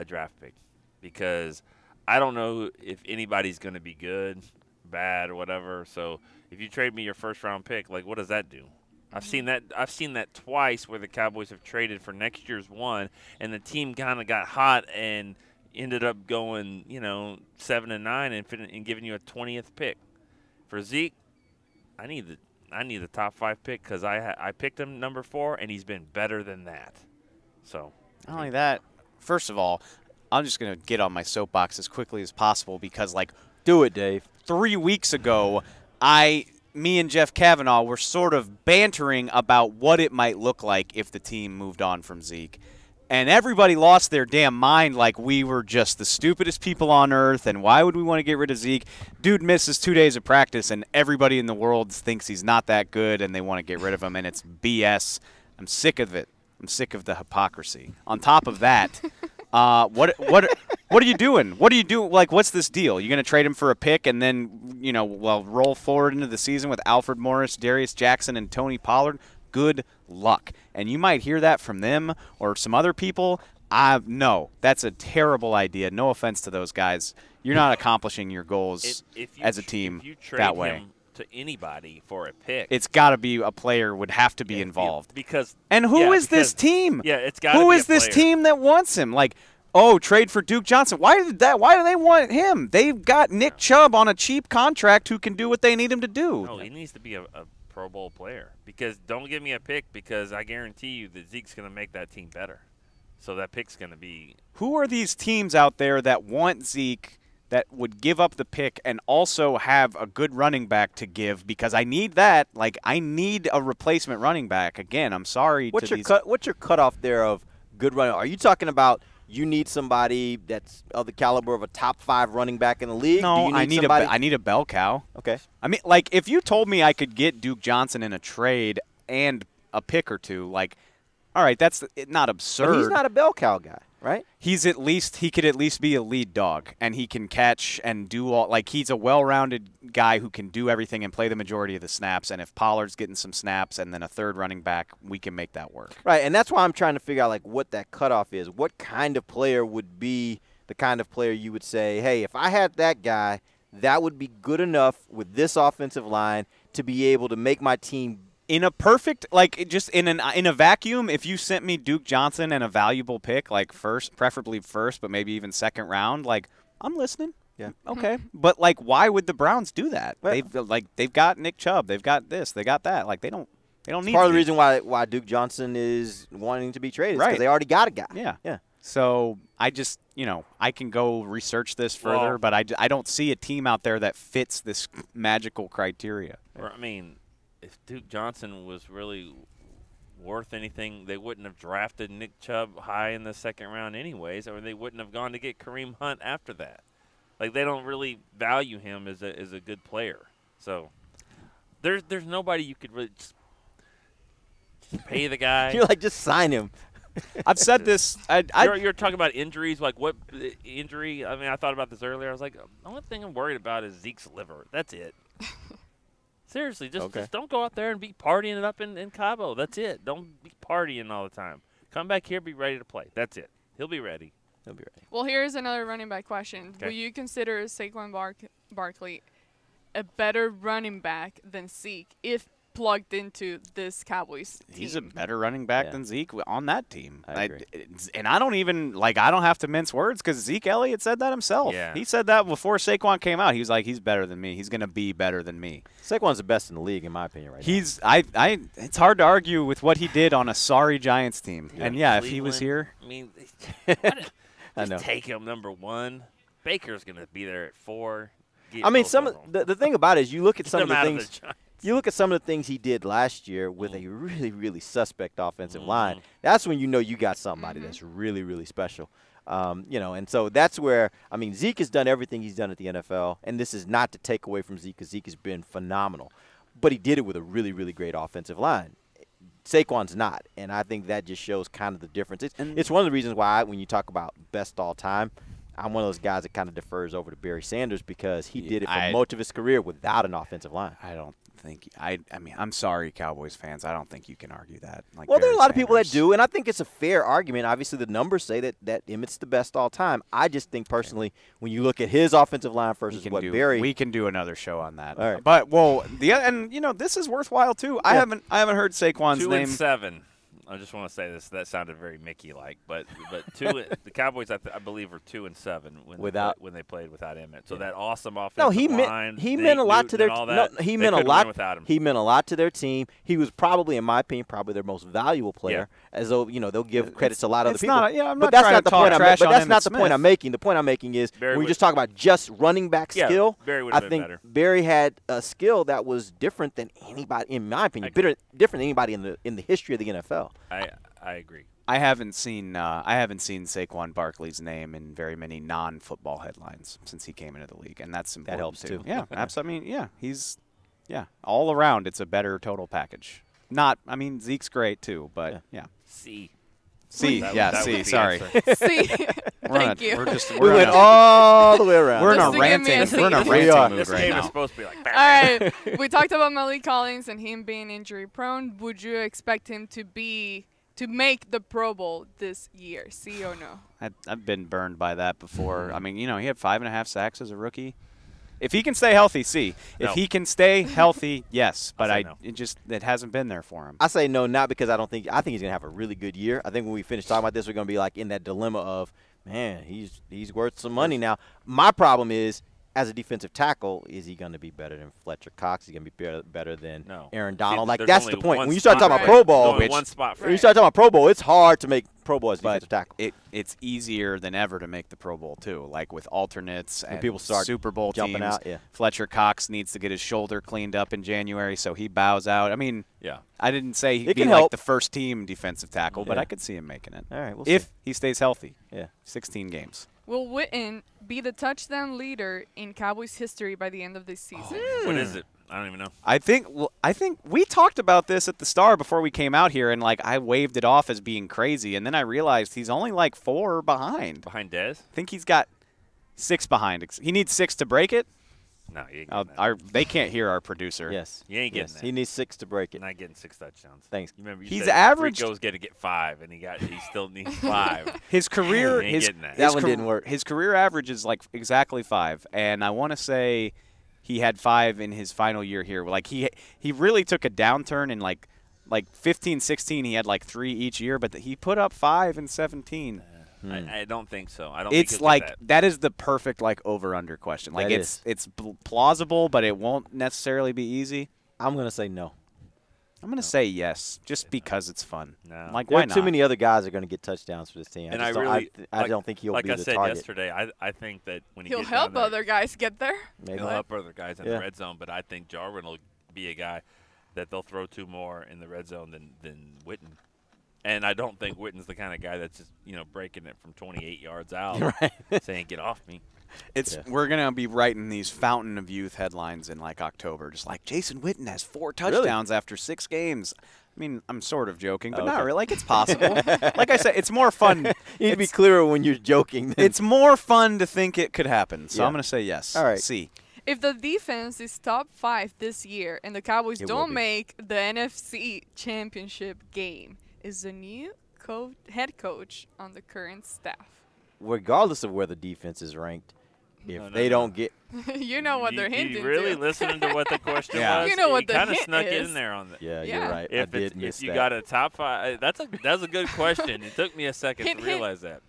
draft pick, because I don't know if anybody's going to be good, bad, or whatever. So if you trade me your first-round pick, like, what does that do? I've seen that twice where the Cowboys have traded for next year's one, and the team kind of got hot and ended up going, 7-9 and giving you a 20th pick. For Zeke, I need the top 5 pick, because I picked him number 4, and he's been better than that. So not only that, first of all, I'm just going to get on my soapbox as quickly as possible, because, like, do it, Dave. 3 weeks ago, me and Jeff Kavanaugh were sort of bantering about what it might look like if the team moved on from Zeke. And everybody lost their damn mind like we were just the stupidest people on earth, and why would we want to get rid of Zeke? Dude misses 2 days of practice, and everybody in the world thinks he's not that good, and they want to get rid of him, and it's BS. I'm sick of it. I'm sick of the hypocrisy. On top of that, what are you doing? What are you doing? Like, what's this deal? You're going to trade him for a pick and then, roll forward into the season with Alfred Morris, Darius Jackson, and Tony Pollard? Good luck. And you might hear that from them or some other people. No, that's a terrible idea. No offense to those guys. You're not accomplishing your goals as a team that way. Him to anybody for a pick, it's got to be a player would have to be involved. And who is this team? Yeah, it's got to be Who is this team that wants him? Like, trade for Duke Johnson. Why do they want him? They've got Nick Chubb on a cheap contract who can do what they need him to do. No, he needs to be a Pro Bowl player. Because don't give me a pick, because I guarantee you that Zeke's going to make that team better. So that pick's going to be. Who are these teams out there that want Zeke, that would give up the pick and also have a good running back to give? Because I need that. Like, I need a replacement running back. Again, I'm sorry. What's your cutoff there of good running? Are you talking about you need somebody that's of the caliber of a top 5 running back in the league? No, I need a bell cow. Okay. I mean, like, if you told me I could get Duke Johnson in a trade and a pick or two, like, all right, that's not absurd. But he's not a bell cow guy, right? He could at least be a lead dog, and he can catch and do all. Like, he's a well-rounded guy who can do everything and play the majority of the snaps. And if Pollard's getting some snaps and then a third running back, we can make that work. Right, and that's why I'm trying to figure out, like, what that cutoff is. What kind of player would be the kind of player you would say, hey, if I had that guy, that would be good enough with this offensive line to be able to make my team In a perfect, like, just in a vacuum, if you sent me Duke Johnson and a valuable pick, like preferably first, but maybe even second round, like, I'm listening. Yeah. Okay. But, like, why would the Browns do that? They've got Nick Chubb. They've got this. They got that. Like, they don't need part of the reason why Duke Johnson is wanting to be traded. Right. Because they already got a guy. Yeah. Yeah. So I just, I can go research this further, but I don't see a team out there that fits this magical criteria. I mean, if Duke Johnson was really worth anything, they wouldn't have drafted Nick Chubb high in the second round anyways, or they wouldn't have gone to get Kareem Hunt after that. Like, they don't really value him as a good player. So there's nobody you could really just pay the guy. You're like, just sign him. I've said this. You're talking about injuries. Like, what injury? I mean, I thought about this earlier. I was like, the only thing I'm worried about is Zeke's liver. That's it. Seriously, just don't go out there and be partying it up in Cabo. That's it. Don't be partying all the time. Come back here, be ready to play. That's it. He'll be ready. He'll be ready. Well, here's another running back question. Okay. Will you consider Saquon Barkley a better running back than Zeke if plugged into this Cowboys team? He's a better running back than Zeke on that team. I agree. And I don't even, I don't have to mince words because Zeke Elliott said that himself. Yeah. He said that before Saquon came out. He was like, he's better than me. He's going to be better than me. Saquon's the best in the league, in my opinion, right now. It's hard to argue with what he did on a sorry Giants team. Yeah. And, yeah, Cleveland, if he was here. I mean, I know. take him number 1. Baker's going to be there at 4. I mean, the thing about it is you look at some of the things. You look at some of the things he did last year with a really, really suspect offensive line. That's when you know you got somebody that's really, really special. And so that's where, I mean, Zeke has done everything he's done at the NFL, and this is not to take away from Zeke because Zeke has been phenomenal. But he did it with a really, really great offensive line. Saquon's not, and I think that just shows kind of the difference. It's one of the reasons why when you talk about best all time, I'm one of those guys that kind of defers over to Barry Sanders because he did it for most of his career without an offensive line. I don't think I mean, I'm sorry, Cowboys fans. I don't think you can argue that. Well, there are a lot of people that do, and I think it's a fair argument. Obviously, the numbers say that Emmett's the best all time. I just think personally, when you look at his offensive line versus Barry, we can do another show on that. All right. But this is worthwhile too. Yeah. I haven't heard Saquon's name. 2-7. I just want to say this. That sounded very Mickey-like, but the Cowboys, I believe, are 2-7 when they played without Emmett. So that awesome offensive line. He meant a lot to their. He meant a lot without him. He meant a lot to their team. He was probably, in my opinion, their most valuable player. Yeah. As though they'll give credits to a lot of other people. I'm but not that's trying not to the talk point. trash But on that's not Emmitt the point I'm making. The point I'm making is when we just talk about just running back skill. Barry would I have been think better. Barry had a skill that was different than anybody, in my opinion, different than anybody in the history of the NFL. I agree. I haven't seen Saquon Barkley's name in very many non-football headlines since he came into the league, and that's important. That helps too. Yeah, absolutely. I mean, all around, it's a better total package. Zeke's great too, but yeah. C. Sorry. C. Thank you. We went all the way around. We're in a ranting mood right This now. game is supposed to be like. All right. We talked about Malik Collins and him being injury prone. Would you expect him to make the Pro Bowl this year? C or no? I've been burned by that before. I mean, he had 5.5 sacks as a rookie. If he can stay healthy, C. No. If he can stay healthy, yes. But no. It hasn't been there for him. I say no, not because I think he's gonna have a really good year. I think when we finish talking about this, we're gonna be like in that dilemma of, man, he's worth some money now. My problem is, as a defensive tackle, is he going to be better than Fletcher Cox? Is he going to be better than Aaron Donald? See, that's the point. When you start talking about Pro Bowl, when you start talking about Pro Bowl, it's hard to make Pro Bowl as a defensive tackle. It's easier than ever to make the Pro Bowl too. Like with alternates and people start Super Bowl jumping teams. out. Yeah. Fletcher Cox needs to get his shoulder cleaned up in January, so he bows out. I mean, I didn't say he'd be like the first team defensive tackle, but I could see him making it. All right, if he stays healthy. Yeah, 16 games. Will Witten be the touchdown leader in Cowboys history by the end of this season? What is it? I don't even know. I think we talked about this at the Star before we came out here, and I waved it off as being crazy, and then I realized he's only 4 behind. Behind Dez? I think he's got 6 behind. He needs 6 to break it. No, you ain't getting that. They can't hear our producer. Yes. You ain't getting that. He needs 6 to break it. Not getting 6 touchdowns. Thanks. You remember He's said averaged. Rico's got to get 5, and he still needs 5. His career, He ain't getting that. That one didn't work. His career average is exactly 5, and I want to say he had 5 in his final year here. Like he really took a downturn in like 15, 16. He had like 3 each year, but he put up 5 in 17. I don't think so. I don't. It's think like that is the perfect like over/under question. Like That it's plausible, but it won't necessarily be easy. I'm gonna say no. I'm gonna say yes, just because it's fun. No. Like There why are not? too many other guys that are gonna get touchdowns for this team. And I don't think he'll like be I the said target. yesterday, I think that when he He'll gets help down there, other guys get there. Maybe. he'll help other guys in Yeah. the red zone, but I think Jarwin will be a guy that they'll throw to more in the red zone than Witten. And I don't think Witten's the kind of guy that's just breaking it from 28 yards out, saying "Get off me." We're gonna be writing these fountain of youth headlines in like October, just like Jason Witten has 4 touchdowns after 6 games. I mean, I'm sort of joking, but not really. Like it's possible. Like I said, it's more fun. You need to be clearer when you're joking. It's more fun to think it could happen. So Yeah. I'm gonna say yes. All right. C. If the defense is top 5 this year and the Cowboys It will don't be. make the NFC Championship game, is the new head coach on the current staff? Regardless of where the defense is ranked, if they don't get You know what they're hinting You really to. listening to what the question Yeah. was? You know what the kind of hint snuck it is. in there on that. Yeah, Yeah. you're right. If I did miss if you that. got a top 5, that's a good question. It took me a second Hint, to hint. realize that.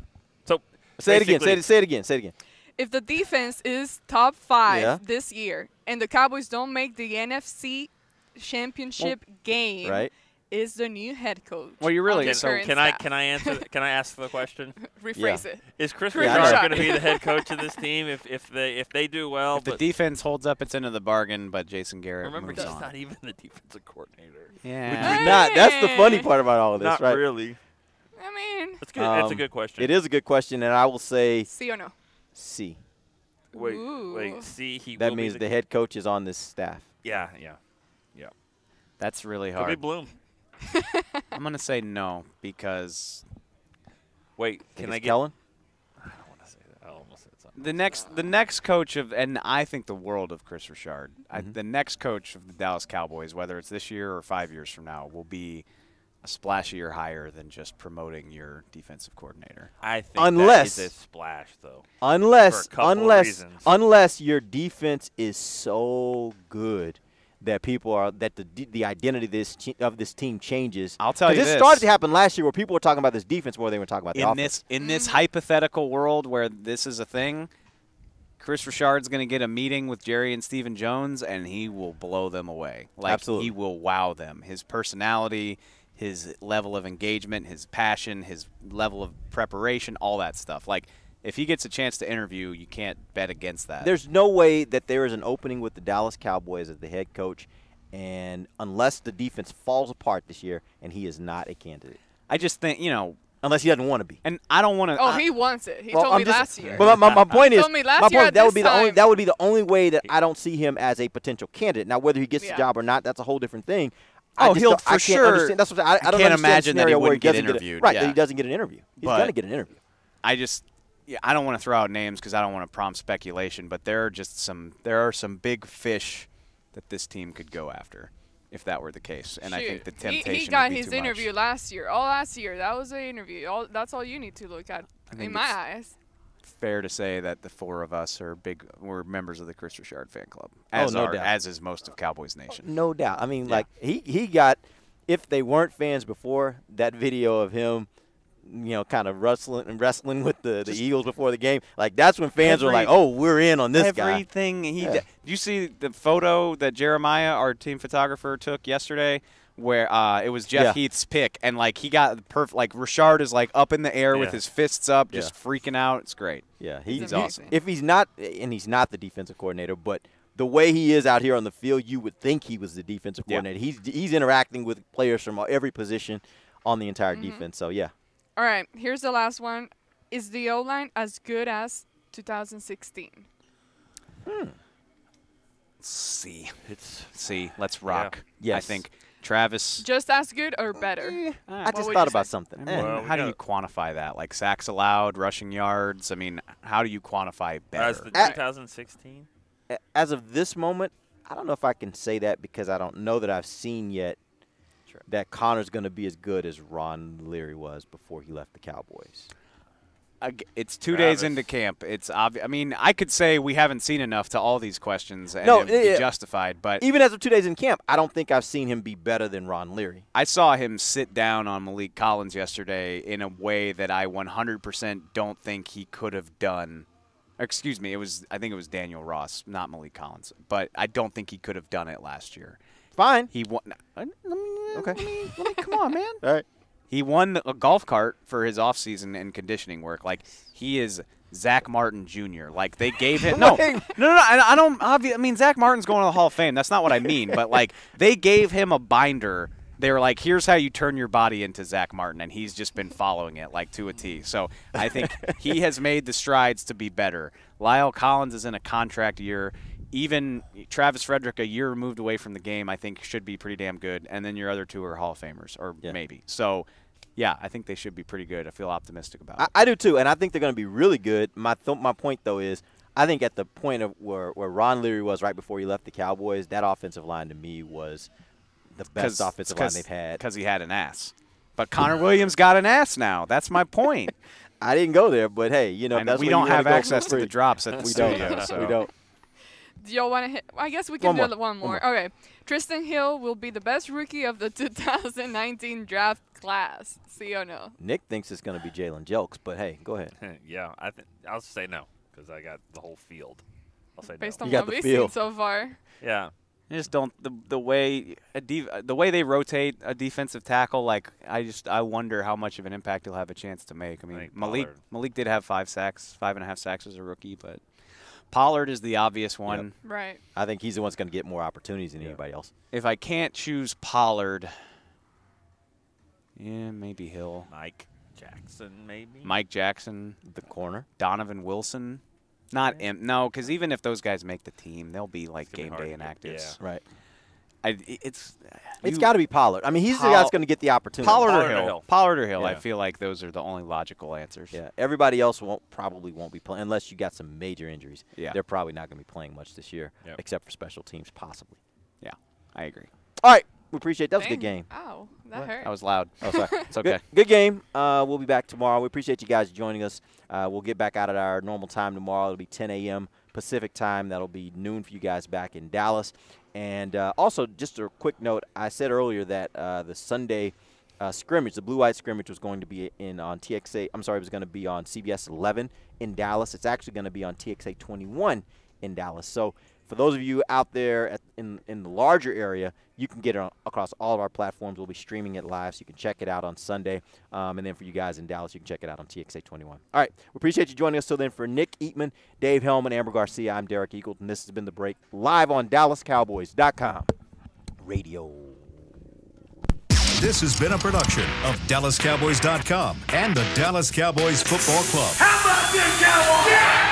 So Say it again. basically- Say it again. Say it again. If the defense is top 5 Yeah. this year and the Cowboys don't make the NFC Championship game, Right. is the new head coach? Well, you really- on the so current Can I staff? answer? Can I ask the question? Rephrase it? Is Chris Yeah, I Richard know. going to be the head coach of this team if they do well? If the but defense holds up its end of the bargain, but Jason Garrett remember, moves he's on. not even the defensive coordinator. Yeah. We're not. That's the funny part about all of this, Not right? really. I mean, That's good. That's a good question. It is a good question, and I will say C or no? C. Wait, Ooh. see, he That will means be the head coach is on this staff. Yeah. That's really Could be hard. Bloom. I'm gonna say no because Wait, Think can I it's get? Kellen? I don't want to say that. I almost said something. the next coach of, and I think the world of Chris Richard, Mm-hmm. the next coach of the Dallas Cowboys, whether it's this year or 5 years from now, will be a splashier higher than just promoting your defensive coordinator. I think Unless- that is a splash, though. Unless For a couple of reasons. unless your defense is so good that people are that the identity of this team changes. I'll tell you this this. started to happen last year where people were talking about this defense more than they were talking about the offense. In this hypothetical world where this is a thing, Chris Richard's going to get a meeting with Jerry and Stephen Jones, and he will blow them away. Like, Absolutely. he will wow them. His personality, his level of engagement, his passion, his level of preparation, all that stuff. Like, if he gets a chance to interview, you can't bet against that. There's no way that there is an opening with the Dallas Cowboys as the head coach, and unless the defense falls apart this year, and he is not a candidate. I just think, unless he doesn't want to be. And I don't want to. Oh, he wants it. He Well, told I'm me just- last year. But my point is, Told me last year at that would this be the only time. that would be the only way that I don't see him as a potential candidate. Now, whether he gets Yeah. the job or not, that's a whole different thing. Oh, I just he'll don't- I for can't sure. understand- That's what I don't can't understand imagine the that he scenario where wouldn't get doesn't interviewed. Right, yeah. that he doesn't get an interview. He's But- going to get an interview. I don't want to throw out names because I don't want to prompt speculation, but there are some big fish that this team could go after if that were the case. And I think the Shoot. temptation He got would be his too much. interview last year. All last year. That was the interview. That's all you need to look at, think in my it's- eyes. Fair to say that the 4 of us we're members of the Chris Richard fan club, Oh, no doubt. as is most of Cowboys Nation. No doubt. I mean, like he got. If they weren't fans before, that video of him, kind of wrestling with the Eagles before the game, like that's when fans are like, "Oh, we're in on this guy." Everything he Yeah. did. Do you see the photo that Jeremiah, our team photographer, took yesterday? Where it was Jeff Heath's pick, and like he got perfect. Like Richard is like up in the air with Yeah. his fists up, just freaking out. It's great. Yeah, he's awesome. If he's not, and he's not the defensive coordinator, but the way he is out here on the field, you would think he was the defensive coordinator. He's interacting with players from every position on the entire defense. So yeah. All right, here's the last one. Is the O-line as good as 2016? C. Let's rock. Yes. I think Travis. Just as good or better? I What just would thought you about say? something. Well, how do you quantify that? Like sacks allowed, rushing yards. I mean, how do you quantify better? As the 2016. As of this moment, I don't know if I can say that because I don't know that I've seen yet that Connor's going to be as good as Ron Leary was before he left the Cowboys. It's 2 days into camp. It's obvious. I mean, I could say we haven't seen enough to all these questions and be justified. But even as of 2 days in camp, I don't think I've seen him be better than Ron Leary. I saw him sit down on Malik Collins yesterday in a way that I 100% don't think he could have done. Excuse me, I think it was Daniel Ross, not Malik Collins. But I don't think he could have done it last year. Fine. He won. Okay. Let me come on, man. All right. He won a golf cart for his offseason and conditioning work. Like, he is Zach Martin Jr. Like, they gave him – no. I don't – I mean, Zach Martin's going to the Hall of Fame. That's not what I mean. But, like, they gave him a binder. They were like, here's how you turn your body into Zach Martin, and he's just been following it, like, to a T. So I think he has made the strides to be better. Lyle Collins is in a contract year. Even Travis Frederick, a year removed away from the game, I think should be pretty damn good. And then your other two are Hall of Famers, or maybe. So, yeah, I think they should be pretty good. I feel optimistic about it. I do too, and I think they're going to be really good. My point, though, is I think at the point of where Ron Leary was right before he left the Cowboys, that offensive line to me was the best offensive line they've had. Because he had an ass. But Connor Williams got an ass now. That's my point. I didn't go there, but, hey, that's we don't have access to the drops at the studio. We don't. Do y'all want to hit? I guess we can do one more. Okay. Tristan Hill will be the best rookie of the 2019 draft class. See or no? Nick thinks it's going to be Jalen Jelks, but hey, go ahead. Yeah, I'll say no because I got the whole field. I'll say Based no. on what we've seen so far. Yeah. I just don't the way they rotate a defensive tackle. Like I wonder how much of an impact he'll have a chance to make. I mean, Malik did have 5.5 sacks as a rookie, but Pollard is the obvious one. Yep. Right. I think he's the one that's going to get more opportunities than anybody else. If I can't choose Pollard, maybe Hill. Mike Jackson, maybe. Mike Jackson, the corner. Donovan Wilson. Not him. No, because even if those guys make the team, they'll be like game day inactives. Yeah. Right. It's got to be Pollard. I mean, he's the guy that's going to get the opportunity. Pollard or Hill. Pollard or Hill. Yeah. I feel like those are the only logical answers. Yeah. Everybody else probably won't be playing unless you got some major injuries. Yeah. They're probably not going to be playing much this year, except for special teams, possibly. Yeah, I agree. All right. We appreciate it. That was a good game. Ow, that hurt. That was loud. Oh, sorry. It's okay. Good game. We'll be back tomorrow. We appreciate you guys joining us. We'll get back out at our normal time tomorrow. It'll be 10 a.m. Pacific time. That'll be noon for you guys back in Dallas. And also, just a quick note, I said earlier that the Sunday scrimmage, the blue-white scrimmage, was going to be on TXA. I'm sorry, it was going to be on CBS 11 in Dallas. It's actually going to be on TXA 21 in Dallas. So for those of you out there in the larger area, you can get it across all of our platforms. We'll be streaming it live, so you can check it out on Sunday. And then for you guys in Dallas, you can check it out on TXA 21. All right, we appreciate you joining us. Till then, for Nick Eatman, Dave Hellman, Amber Garcia, I'm Derek Eagleton. This has been The Break, live on DallasCowboys.com radio. This has been a production of DallasCowboys.com and the Dallas Cowboys Football Club. How about this, Cowboys? Yeah!